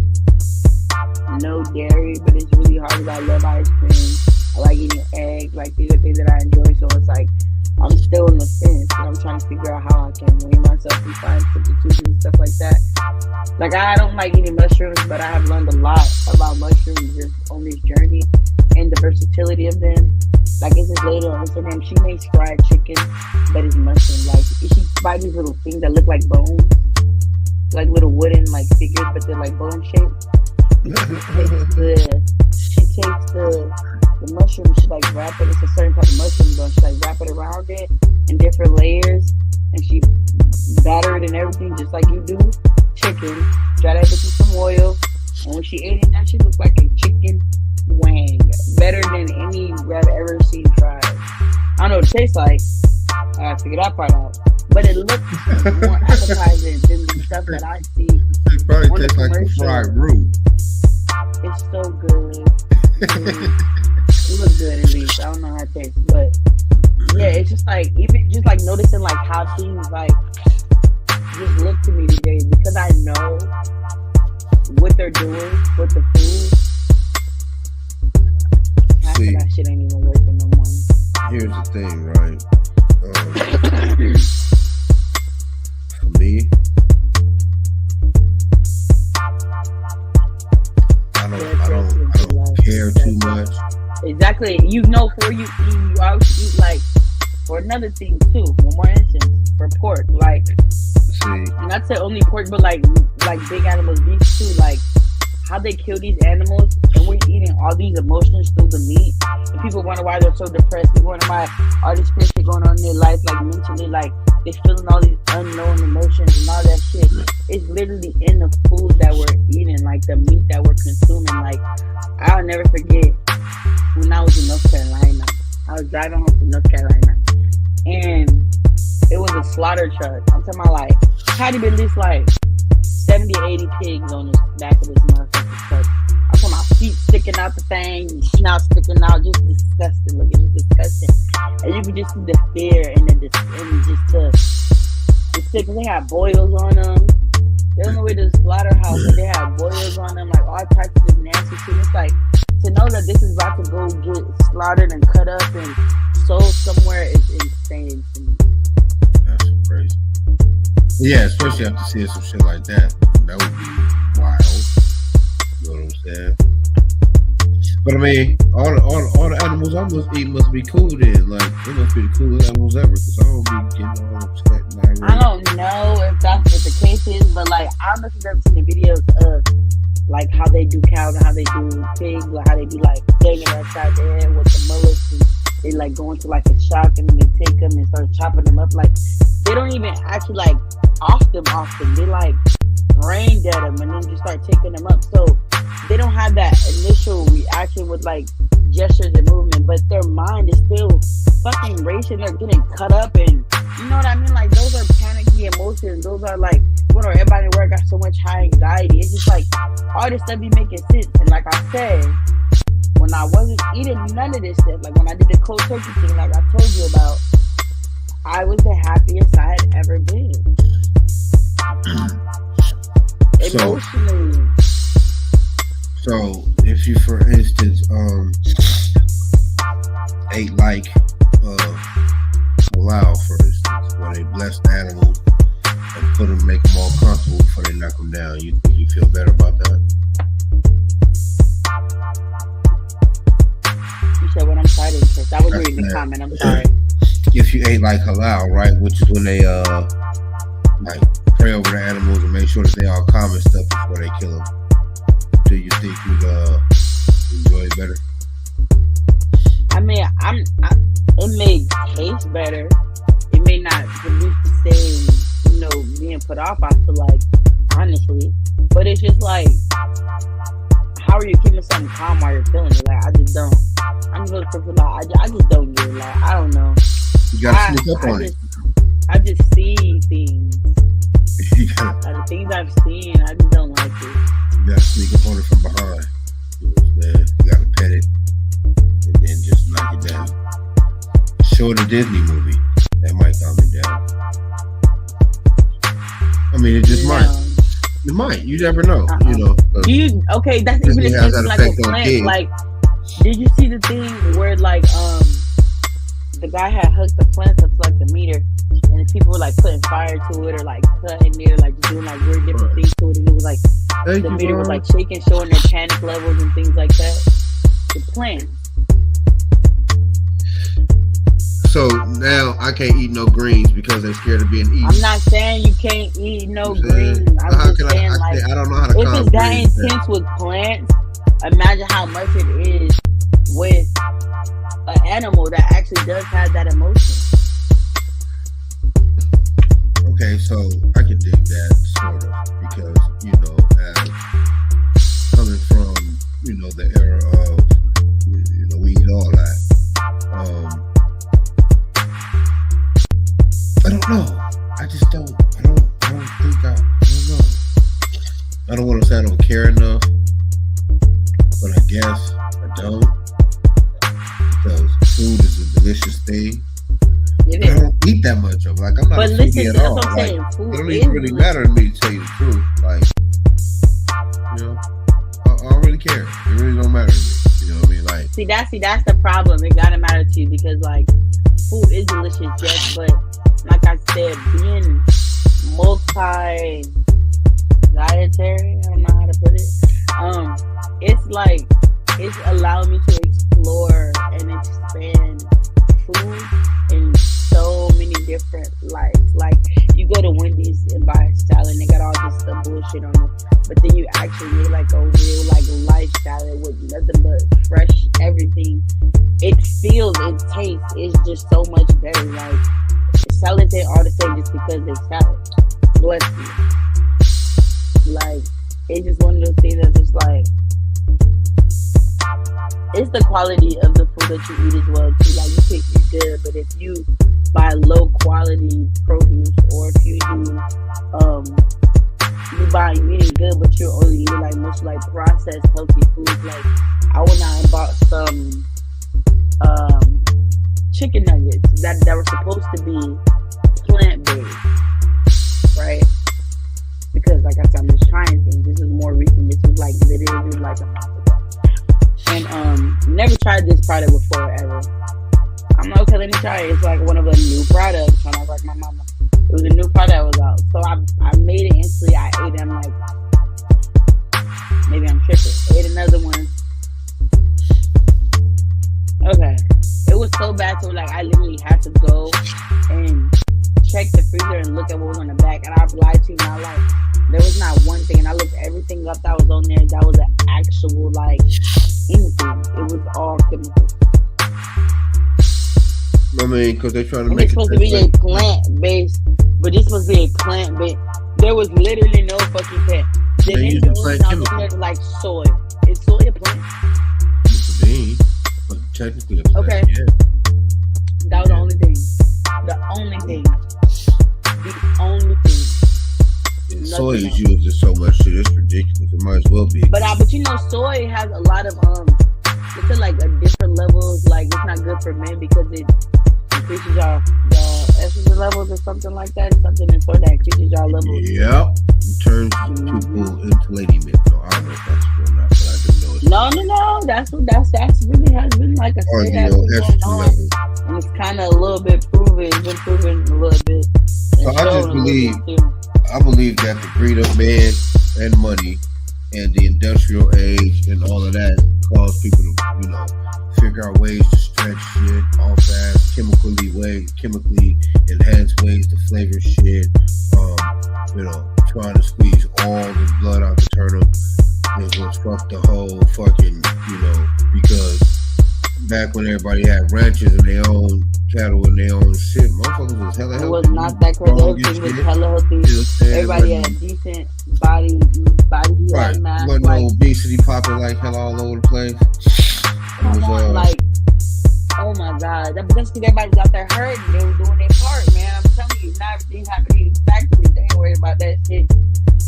Speaker 2: no dairy, but it's really hard because I love ice cream. I like eating eggs. Like these are things that I enjoy. So it's like I'm still in the fence, and I'm trying to figure out how I can wean myself and find substitutions and stuff like that. Like I don't like eating mushrooms, but I have learned a lot about mushrooms just on this journey and the versatility of them. Like it's this lady on Instagram, she makes fried chicken, but it's mushroom. Like she buys these little things that look like bones, like little wooden like figures, but they're like bone shaped. She takes the mushroom, she like wrap it. It's a certain type of mushroom, though. She like wrap it around it in different layers, and she batter it and everything just like you do chicken. Dry that bitch in some oil, and when she ate it, that shit looked like a chicken wang, better than any I've ever seen fried. I don't know what it tastes like. I gotta figure that part out. But it looks more appetizing than the stuff that I see.
Speaker 1: It probably tastes like a fried roux.
Speaker 2: It's so good. It looks good at least. I don't know how it tastes, but yeah, it's just like even just like noticing like how things like just look to me today because I know what they're doing with the food. Half of that shit ain't even worth it no more.
Speaker 1: Here's the thing, right? For me, I don't care too much.
Speaker 2: Exactly. You know, for you always eat like for another thing too. One more instance for pork, like not say only pork, but like big animals, beef too. Like how they kill these animals, and we're eating all these emotions through the meat. And people wonder why they're so depressed. People wonder why all this shit going on in their life, like mentally, like they're feeling all these unknown emotions and all that shit. It's literally in the food that we're eating, like the meat that we're consuming. Like I'll never forget when I was in North Carolina. I was driving home from North Carolina, and it was a slaughter truck. I'm talking about like had to be at least like 70 or 80 pigs on the back of this motherfucking truck. I'm talking about feet sticking out the thing, snout sticking out, just disgusting looking, just disgusting. And you can just see the fear and the sick. They had boils on them. They don't know where the slaughterhouse, but they had boils on them, like all types of this nasty shit. It's like to know that this is about to go get slaughtered and cut up and sold somewhere is insane to me.
Speaker 1: That's crazy. Yeah, especially after seeing some shit like that. That would be wild. You know what I'm saying? But I mean, all the animals I must eat must be cool then. Like, they must be the coolest animals ever. Because I don't be getting all upset.
Speaker 2: I don't know if that's what the case is, but like, I don't know if you've ever seen the videos of like how they do cows and how they do pigs, like how they be like banging upside their head with the mullets, and they like go into like a shock and then they take them and start chopping them up. Like, they don't even actually like off them. They like brain dead them and then just start taking them up. So they don't have that initial reaction with like gestures and movement, but their mind is still fucking racing. They're getting cut up, and you know what I mean. Like those are panicky emotions. Those are like when everybody at work got so much high anxiety. It's just like all this stuff be making sense. And like I said, when I wasn't eating none of this stuff, like when I did the cold turkey thing, like I told you about, I was the happiest I had ever been. Emotionally.
Speaker 1: So if you, for instance, ate like halal, for instance, where they bless the animals and put them, make them all comfortable before they knock them down, you feel better about that?
Speaker 2: You said what? I'm sorry, Chris. I was reading the comment. I'm sorry.
Speaker 1: If you ate like halal, right, which is when they like pray over the animals and make sure that they all calm and stuff before they kill them, do you think you'd enjoy it better?
Speaker 2: I mean, it may taste better. It may not produce the same, you know, being put off, I feel like, honestly. But it's just like, how are you keeping something calm while you're feeling it? Like, I just don't. I'm just looking for like, I just don't get it. Like, I don't know.
Speaker 1: You gotta sneak up on it.
Speaker 2: I just see things. The things I've seen, I just don't like it.
Speaker 1: You gotta sneak up on it from behind. You know what I'm saying? You gotta pet it and then just knock it down. Show it a Disney movie. That might calm it down. I mean, it just might. It might. You never know. You know.
Speaker 2: Okay, that's even if it's like a plant. Like, did you see the thing where like the guy had hooked the plants up to like the meter, and the people were like putting fire to it or like cutting it or like doing like weird different things to it, and it was like the meter was like shaking, showing their panic levels and things like that. The plants.
Speaker 1: So now I can't eat no greens because they're scared of being eaten.
Speaker 2: I'm not saying you can't eat no greens. I'm just saying like,
Speaker 1: I don't know how to.
Speaker 2: If it's that intense with plants, imagine how much it is with an animal that actually does have that emotion.
Speaker 1: Okay, so I can dig that sort of because, you know, as coming from, you know, the era of, you know, we eat all that. I don't know. I just don't. I don't think I don't know. I don't want to say I don't care enough, but I guess I don't. Because food is a delicious thing. I don't eat that much of it. Like, I'm not a foodie at all. Like, it don't even really matter to me, to tell you the truth. Like, you know, I don't really care. It really don't matter to me. You know what I mean? Like,
Speaker 2: see, that's the problem. It gotta matter to you because like food is delicious, yes, but like I said, being multi-dietary, I don't know how to put it. It's like it's allowing me to explore and expand food in so many different lights. Like you go to Wendy's and buy a salad and they got all this stuff bullshit on it, but then you actually make like a real like life salad with nothing but fresh everything. It feels, it tastes, it's just so much better. Like salads ain't all the same just because they salad. Bless you. Like it's just one of those things that's just like it's the quality of the food that you eat as well too. Like you pick your good, but if you buy low quality produce or if you do you eating good but you're only eating like most like processed healthy foods, like I went out and bought some chicken nuggets that were supposed to be plant-based, right? Because like I said, I'm just trying things. This is more recent. This was like literally like a month ago. And never tried this product before ever. I'm like, okay, let me try it. It's like one of the new products. And I was like, my mama, it was a new product that was out. So I made it instantly. I ate it. I'm like, maybe I'm tripping. Ate another one. Okay. It was so bad so like I literally had to go and check the freezer and look at what was on the back. And I lied to you my life. There was not one thing, and I looked everything up that was on there. That was an actual like anything. It was all chemicals.
Speaker 1: I mean, because they're trying to
Speaker 2: and
Speaker 1: make
Speaker 2: it's supposed to be a plant based, but this supposed to be a plant based. There was literally no fucking plant. The
Speaker 1: They
Speaker 2: name
Speaker 1: using
Speaker 2: the only
Speaker 1: plant
Speaker 2: thing I was
Speaker 1: chemicals.
Speaker 2: looking at like soy. Is soy a plant?
Speaker 1: It's a bean, but technically it's
Speaker 2: Okay.
Speaker 1: yeah.
Speaker 2: That was the only thing. The only thing. The only thing.
Speaker 1: And
Speaker 2: Nothing
Speaker 1: soy is
Speaker 2: else.
Speaker 1: used in so much shit. It's ridiculous. It might as well be.
Speaker 2: But you know, soy has a lot of it's at like a different levels. Like it's not good for men because it increases your estrogen levels or something like that. Something in soy that increases your levels.
Speaker 1: Yep. It turns people into lady men. So I don't know if that's true or not, but I do know it's
Speaker 2: No. That's really has been like a
Speaker 1: on
Speaker 2: study
Speaker 1: the
Speaker 2: that's been going
Speaker 1: estrogen
Speaker 2: on,
Speaker 1: level.
Speaker 2: and it's kind of a little bit proven. It's been proven a little bit.
Speaker 1: So I just believe that the greed of man and money and the industrial age and all of that cause people to, figure out ways to stretch shit all fast, chemically enhanced ways to flavor shit, trying to squeeze all the blood out the turnip. It was fuck the whole fucking, because back when everybody had ranches and their own cattle and their own shit, motherfuckers was hella healthy.
Speaker 2: It was not that crazy. Everything was hella healthy. Everybody had a decent body
Speaker 1: right.
Speaker 2: mass.
Speaker 1: Wasn't no obesity popping like hell all over the place.
Speaker 2: Come on, like, oh my God. That's because everybody was out there hurting. They were doing their part, man. I'm telling you, not everything happening factory. They ain't worried about that shit.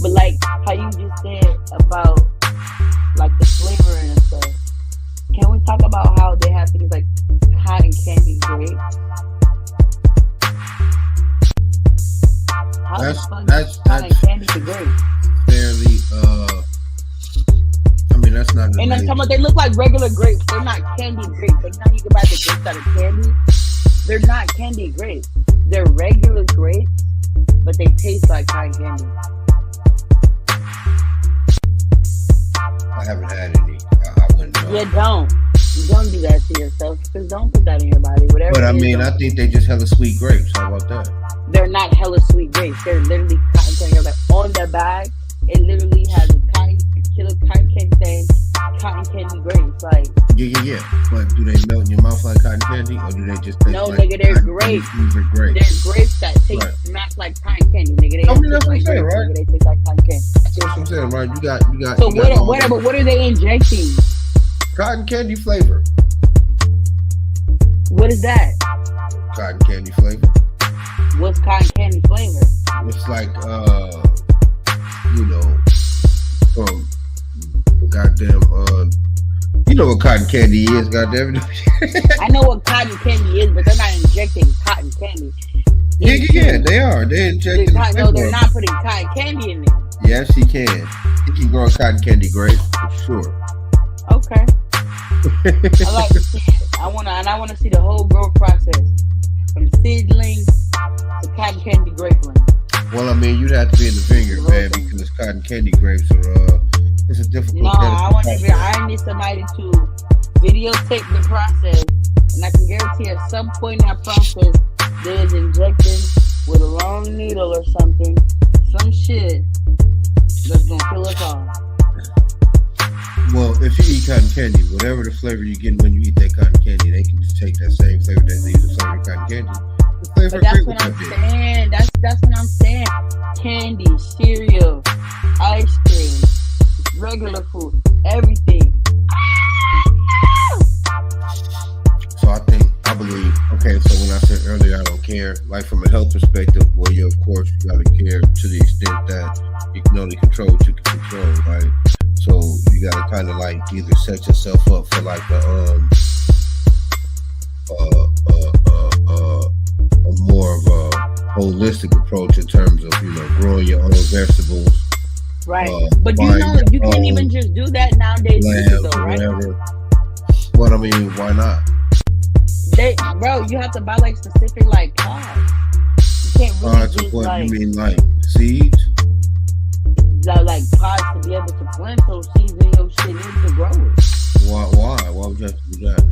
Speaker 2: But like how you just said about like the flavoring and stuff. Can we talk about how they have things like cotton candy grapes? How the fuck is cotton candy to grapes?
Speaker 1: Fairly, I mean, that's not.
Speaker 2: And I'm talking about they look like regular grapes. They're not candy grapes. Like now you can buy the grapes out of candy. They're not candy grapes. They're regular grapes, but they taste like cotton candy.
Speaker 1: I haven't had any. I wouldn't know.
Speaker 2: Yeah, don't do that to yourself. Because don't put that in your body. Whatever.
Speaker 1: But I mean, I think they just hella sweet grapes. How about that?
Speaker 2: They're not hella sweet grapes. They're literally cotton candy. Like on the bag, it literally has a cotton candy thing, cotton candy grapes. Like
Speaker 1: yeah. But do they melt in your mouth like cotton candy, or do they just taste
Speaker 2: no,
Speaker 1: like
Speaker 2: nigga? They're grapes.
Speaker 1: They're grapes.
Speaker 2: They're grapes that taste smack like cotton candy, nigga. They
Speaker 1: I mean, that's what I'm saying,
Speaker 2: grapes,
Speaker 1: right?
Speaker 2: Nigga. They taste like cotton candy.
Speaker 1: That's what I'm saying, right? You got.
Speaker 2: So what are they injecting?
Speaker 1: Cotton candy flavor.
Speaker 2: What is that?
Speaker 1: Cotton candy flavor.
Speaker 2: What's cotton candy flavor?
Speaker 1: It's like from goddamn you know what cotton candy is, goddamn.
Speaker 2: I know what cotton candy is, but they're not injecting cotton candy.
Speaker 1: Yeah, they are. They're injecting.
Speaker 2: No, they're not putting cotton candy in there.
Speaker 1: Yes, he can. He can grow a cotton candy grape for sure.
Speaker 2: Okay. I like to see it. I wanna see the whole growth process from seedling to cotton candy grapeling.
Speaker 1: Well, I mean, you'd have to be in the vineyard, man, because cotton candy grapes are it's a difficult.
Speaker 2: No, I need somebody to videotape the process, and I can guarantee at some point in that process there's injecting with a long needle or something, some shit that's gonna kill us all.
Speaker 1: Well, if you eat cotton candy, whatever the flavor you get when you eat that cotton candy, they can just take that same flavor that they use to flavor cotton candy.
Speaker 2: But that's what I'm saying. That's what I'm saying. Candy, cereal, ice cream, regular food, everything.
Speaker 1: So I believe. Okay, so when I said earlier, I don't care. Like from a health perspective, well, you of course you gotta care to the extent that you can only control what you can control, right? So you gotta kind of like either set yourself up for like a more of a holistic approach in terms of growing your own vegetables,
Speaker 2: right? But you can't even just do that nowadays, though, right?
Speaker 1: Whatever. What I mean, why not?
Speaker 2: Bro, you have to buy like specific like pods. You can't really just
Speaker 1: what
Speaker 2: like.
Speaker 1: You mean like seeds?
Speaker 2: Like pods to be able to plant those seeds in your shit in to grow it.
Speaker 1: Why? Why would you have to do that?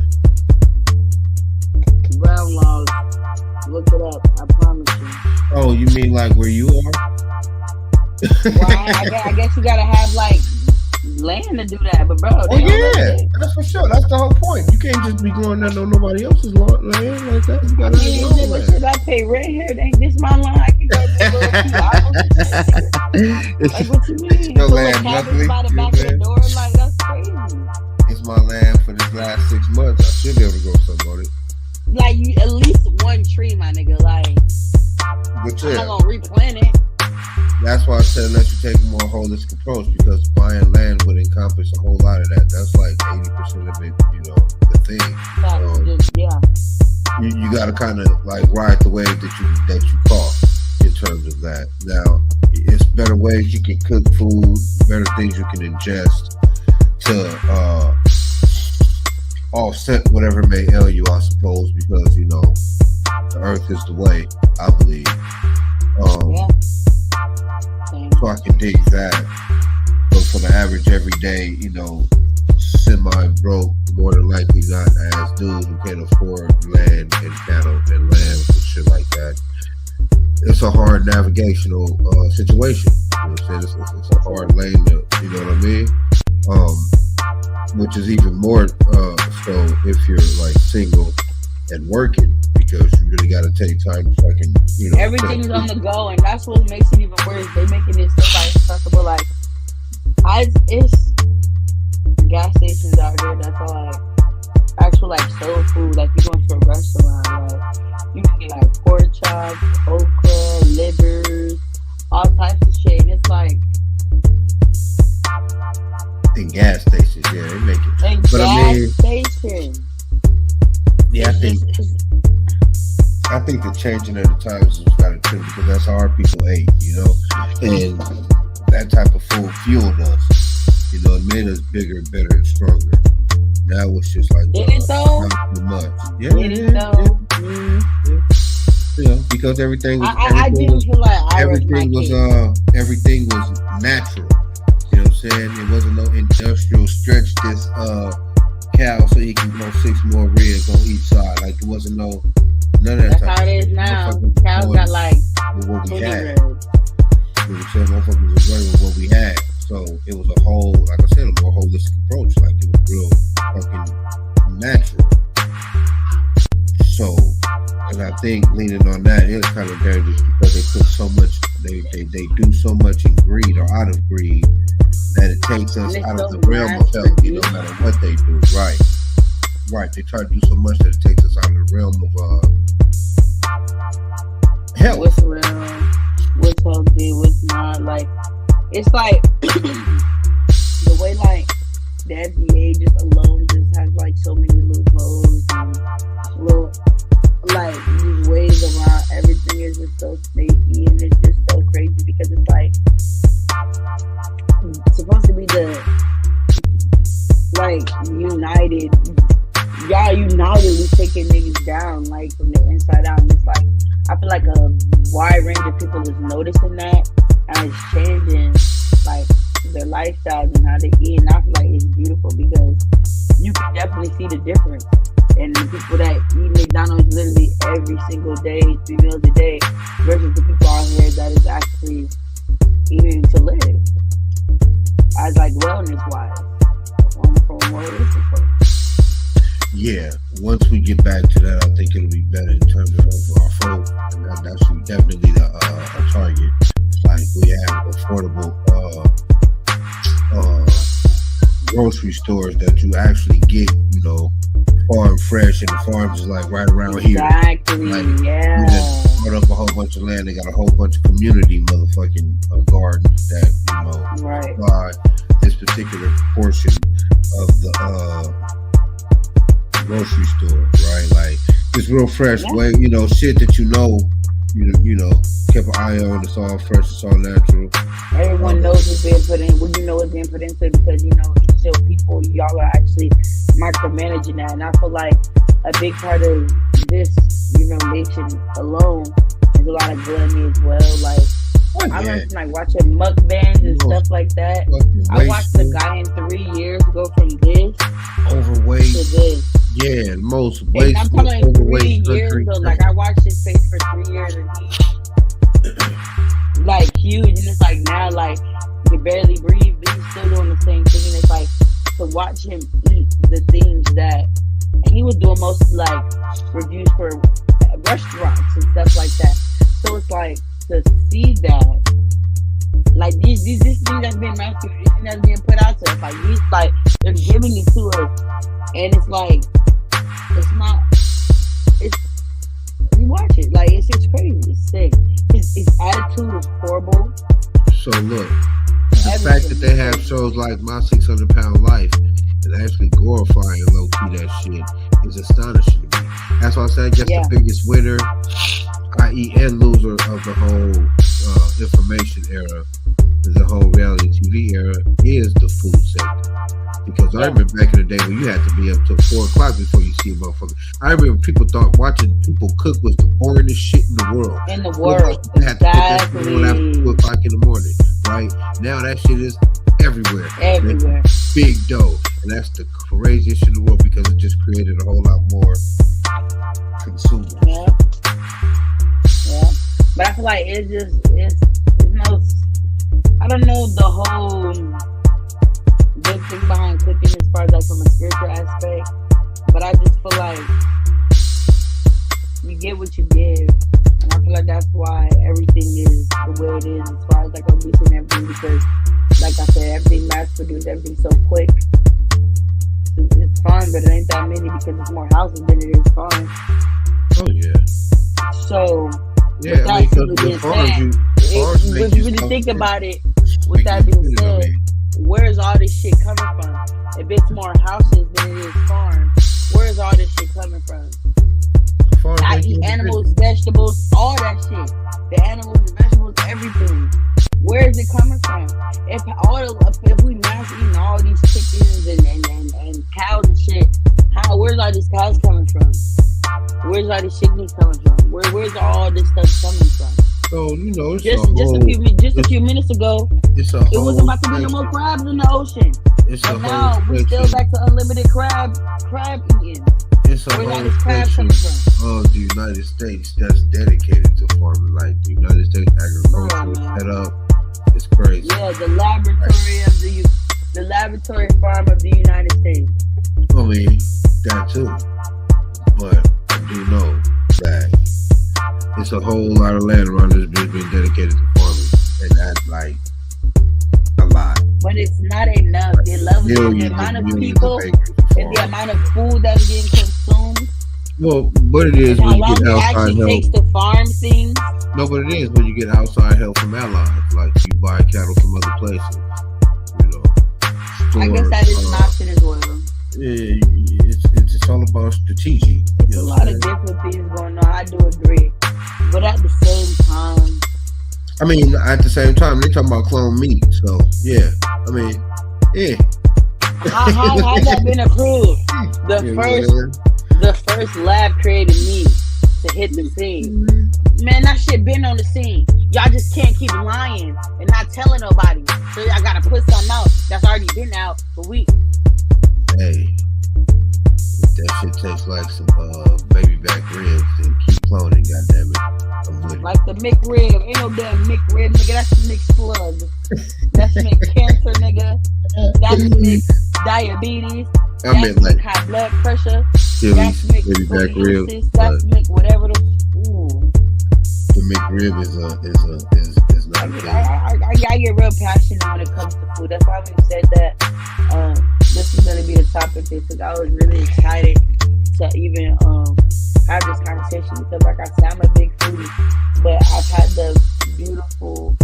Speaker 2: Ground laws. Look it up. I promise you.
Speaker 1: Oh, you mean like where you are?
Speaker 2: Well, I guess you gotta have like land to do that, but bro,
Speaker 1: Oh yeah, that's for sure. That's the whole point. You can't just be going down on nobody else's land like that. You gotta have your own land.
Speaker 2: Shit, I pay rent here. Ain't this my line? I can go to a little few hours. Like what you mean?
Speaker 1: Your land, luckily.
Speaker 2: By the back of the door, like that's crazy.
Speaker 1: It's my land for this last 6 months. I should be able to grow something on it.
Speaker 2: Like you, at least one tree, my nigga. Like
Speaker 1: But yeah,
Speaker 2: I'm not gonna replant it.
Speaker 1: that's why I said let you take a more holistic approach, because buying land would encompass a whole lot of that. That's like 80% of it, the thing.
Speaker 2: Yeah.
Speaker 1: You got to kind of like ride the wave that you caught in terms of that. Now, it's better ways you can cook food, better things you can ingest to offset whatever may ail you, I suppose, because the earth is the way, I believe.
Speaker 2: Yeah.
Speaker 1: So I can dig that. But for the average everyday, semi-broke, more than likely not as dude who can't afford land and cattle and land and shit like that, it's a hard navigational situation. You know what I'm saying? It's a hard lane to, you know what I mean? Which is even more so if you're like single and working, because you really got to take time to fucking,
Speaker 2: everything's on the go, and that's what makes it even worse. They making it so accessible. Like, it's gas stations out here that's all like actual like soul food. Like, you going to a restaurant, like you can get like pork chops, okra, livers, all types of shit, and it's like
Speaker 1: in gas stations, yeah, they make it.
Speaker 2: In
Speaker 1: but
Speaker 2: gas stations.
Speaker 1: Yeah, I think the changing of the times has got to too, because that's how our people ate, and that type of food fueled us. It made us bigger, better, and stronger. Now it's just like
Speaker 2: not
Speaker 1: too much. Yeah, because everything was everything was natural. You know what I'm saying? It wasn't no industrial stretch this cow so he can grow 6 more ribs on each side. Like, it wasn't none of that.
Speaker 2: That's how it is now. Cows got like
Speaker 1: what we had.
Speaker 2: ribs.
Speaker 1: You know what I'm saying? Motherfuckers was running with what we had. So it was a whole, like I said, a more holistic approach. Like, it was real fucking natural. So, and I think leaning on that is kind of dangerous, because they put so much, they do so much in greed or out of greed, that it takes us out of the realm of healthy, no matter what they do. Right. They try to do so much that it takes us out of the realm of health.
Speaker 2: What's real? What's healthy? What's not? Like, it's like the way like the FDA just alone just has like so many loopholes and little like these ways around everything is just so snaky, and it's just so crazy, because it's like it's supposed to be the like united, y'all unitedly taking niggas down like from the inside out, and it's like I feel like a wide range of people is noticing that, and it's changing like their lifestyles and how they eat, and I feel like it's beautiful, because you can definitely see the difference. And the people that eat McDonald's literally every single day, 3 meals a day, versus the people out here that is actually eating to live, as like wellness wise, from more realistic.
Speaker 1: Yeah, once we get back to that, I think it'll be better in terms of our food, and that's definitely a target. Like, we have affordable grocery stores that you actually get, farm fresh, and the farms is like right around here.
Speaker 2: Exactly,
Speaker 1: like,
Speaker 2: yeah.
Speaker 1: You just put up a whole bunch of land. They got a whole bunch of community motherfucking gardens that,
Speaker 2: right.
Speaker 1: Supply this particular portion of the grocery store, right? Like, it's real fresh, way, shit that kept an eye on. It's all fresh, it's all natural.
Speaker 2: Everyone knows what's being put in. Well, what's being put into it, because it's still people. Y'all are actually micromanaging that, and I feel like a big part of this, nation alone is a lot of gluttony as well. Like, I learned from watching mukbangs and stuff like that. I watched a guy in 3 years go from this
Speaker 1: overweight
Speaker 2: to this.
Speaker 1: Yeah, most wasteful,
Speaker 2: I'm talking
Speaker 1: overweight
Speaker 2: 3 years though. Like, I watched his face for 3 years, and he's like huge, and it's like now, like, can barely breathe, but he's still doing the same thing. And it's like to watch him eat the things that, and he was doing most like reviews for restaurants and stuff like that. So it's like to see that, like this thing that's being mass produced, this thing that's being put out to us, like these, like they're giving it to us, and it's like it's not. It's you watch it, like it's crazy, it's sick. His attitude is horrible.
Speaker 1: So look, the fact that they have shows like My 600-Pound Life and actually glorifying low key that shit is astonishing to me. That's why I say I guess the biggest winner, i.e. and loser of the whole information era, the whole reality TV era, is the food sector. Because I remember back in the day when you had to be up till 4 o'clock before you see a motherfucker. I remember people thought watching people cook was the boringest shit in the world. They had to put that shit on after 2 o'clock in the morning, right? Now that shit is everywhere.
Speaker 2: Everywhere.
Speaker 1: Big dough. And that's the craziest shit in the world because it just created a whole lot more consumers.
Speaker 2: Yeah. Yeah. But I feel like it's no, I don't know the whole good thing behind cooking as far as like from a spiritual aspect, but I just feel like you get what you give, and I feel like that's why everything is the way it is as far as like obesity and everything, because like I said, everything mass produced, everything so quick. It's fun, but it ain't that many because it's more houses than it is fun.
Speaker 1: Oh yeah.
Speaker 2: So
Speaker 1: yeah, I mean,
Speaker 2: if you really think about it, with that being said, where's all this shit coming from? If it's more houses than it is farms, where's all this shit coming from? I eat animals, vegetables, all that shit. The animals, the vegetables, everything. Where is it coming from? If we mass eating all these chickens and cows and shit, where's all these cows coming from? Where's all these chickens coming from? Where's all this stuff coming from?
Speaker 1: So you know,
Speaker 2: just a few minutes ago, it wasn't about to be no more crabs in the ocean. But now we're still back to unlimited crab eating.
Speaker 1: It's a whole section of the United States that's dedicated to farming. Like the United States agriculture set up. It's crazy.
Speaker 2: Yeah, the laboratory farm of the United States.
Speaker 1: I mean, that too. But I do know that it's a whole lot of land around this bitch being dedicated to farming, and that's like a lot.
Speaker 2: But it's not enough. The amount of people and the amount of food that's being consumed.
Speaker 1: Well, but it is when you get outside help.
Speaker 2: Takes to farm things.
Speaker 1: No, but it is when you get outside help from allies, like you buy cattle from other places. You know,
Speaker 2: I guess that is an option as well.
Speaker 1: Yeah, it's all about strategy.
Speaker 2: It's a lot of different things going on. I do agree, but at the same time,
Speaker 1: I mean, at the same time, they talking about clone meat. So yeah, I mean, yeah.
Speaker 2: How has that been approved? The first lab created meat to hit the scene. Man, that shit been on the scene. Y'all just can't keep lying and not telling nobody. So y'all gotta put something out that's already been out for weeks.
Speaker 1: Hey, that shit tastes like some baby back ribs and keep cloning, goddammit. I'm with it.
Speaker 2: Like the McRib. Ain't no damn McRib, nigga. That's McSlug. That's McCancer, nigga. That's McDiabetes. That's
Speaker 1: like
Speaker 2: high blood pressure.
Speaker 1: Chili,
Speaker 2: that's
Speaker 1: baby back ribs.
Speaker 2: That's whatever the.
Speaker 1: The McRib is not a thing.
Speaker 2: I get real passionate when it comes to food. That's why we said that this is going to be the topic because I was really excited to even have this conversation because, like I said, I'm a big foodie, but I've had the beautiful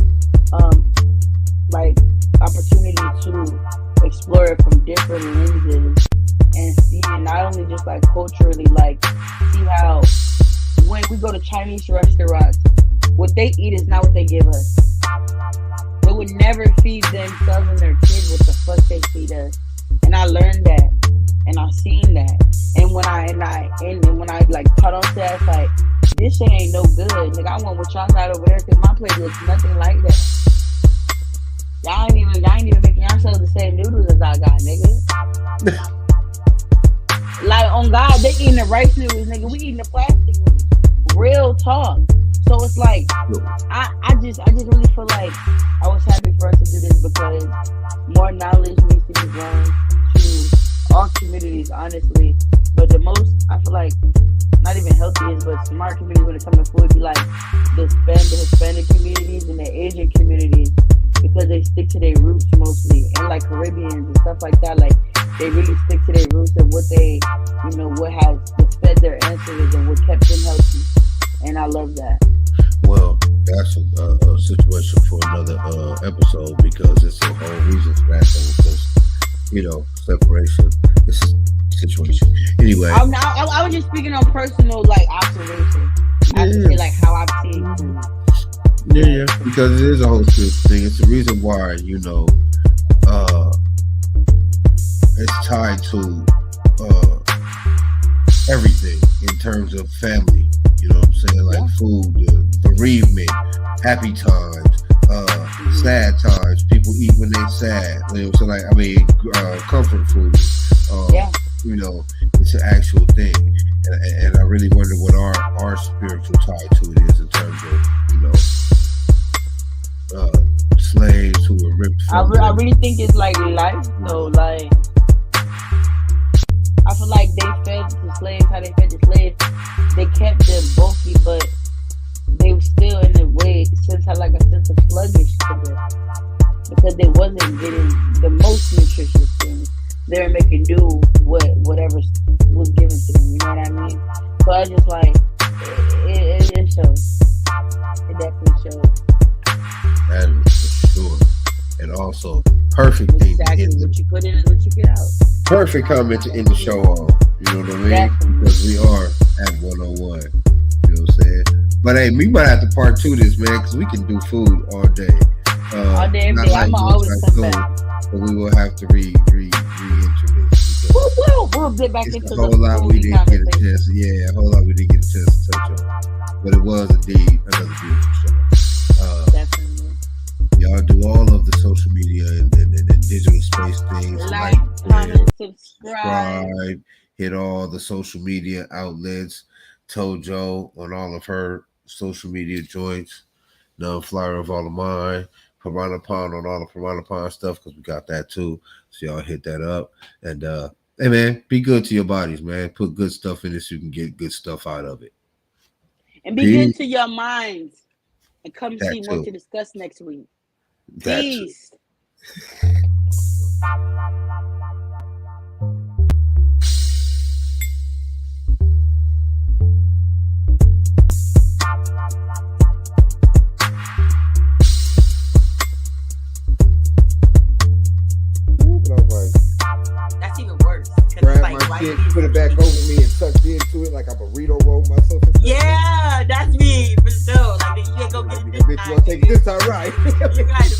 Speaker 2: opportunity to explore it from different lenses and see it not only just like culturally, like see how when we go to Chinese restaurants, what they eat is not what they give us. They would never feed themselves and their kids what the fuck they feed us. And I learned that, and I seen that. And when I like caught on to that, it's like this shit ain't no good. Nigga, I want what y'all got over there because my plate looks nothing like that. Y'all ain't even making yourselves the same noodles as I got, nigga. Like on God, they eating the rice noodles, nigga. We eating the plastic noodles. Real talk. So it's like I just really feel like I was happy for us to do this because more knowledge needs to be brought to all communities, honestly. But the most I feel like not even healthiest, but smart communities when it comes to food be like the Hispanic communities and the Asian communities because they stick to their roots mostly, and like Caribbeans and stuff like that. Like they really stick to their roots and what they, what has fed their ancestors and what kept them healthy. And I love that.
Speaker 1: Well, that's a situation for another episode because it's a whole reason for that thing. Because separation. This is situation. Anyway,
Speaker 2: I was just speaking on personal like observation. I have to say like how I've seen food.
Speaker 1: Yeah, because it is a whole spiritual thing. It's the reason why it's tied to everything in terms of family. You know what I'm saying? Like food, bereavement, happy times, sad times. People eat when they're sad. You know what I'm saying? Like comfort food. It's an actual thing, and I really wonder what our spiritual tie to it is in terms of slaves who were ripped from
Speaker 2: I really think it's like life though. Like I feel like they fed the slaves how they fed the slaves. They kept them bulky, but they were still in a way sense of sluggish to them because they wasn't getting the most nutritious things. They were making do whatever was given to them. You know what I mean? So I just like it shows. It definitely shows.
Speaker 1: That is for sure. And also, perfect thing.
Speaker 2: Exactly. What you put in is what you get out.
Speaker 1: Perfect comment to end the show on. You know what I mean?
Speaker 2: Definitely.
Speaker 1: Because we are at 101. You know what I'm saying? But hey, we might have to part 2 this, man, because we can do food all day.
Speaker 2: All day, every day. I'm always come back.
Speaker 1: But we will have to reintroduce.
Speaker 2: We'll get back into
Speaker 1: a whole lot we didn't get a chance. A whole lot we didn't get a chance to touch on. But it was indeed another beautiful show.
Speaker 2: Definitely.
Speaker 1: Y'all do all of the social media and digital space things.
Speaker 2: Like, comment, subscribe.
Speaker 1: Hit all the social media outlets. ToJo on all of her social media joints. NunFlyyer of all of mine. Piranha Pond on all the Piranha Pond stuff because we got that too. So y'all hit that up. And hey man, be good to your bodies, man. Put good stuff in it so you can get good stuff out of it.
Speaker 2: And be good to your minds. And come see what to discuss next week. Peace. That's even worse.
Speaker 1: Grab my shit, put it back over me, and tucked into it like a burrito roll myself.
Speaker 2: Yeah, that's me for sure. Like you can't go get it this time.
Speaker 1: Bitch, you want to take it this time, right?
Speaker 2: You got it.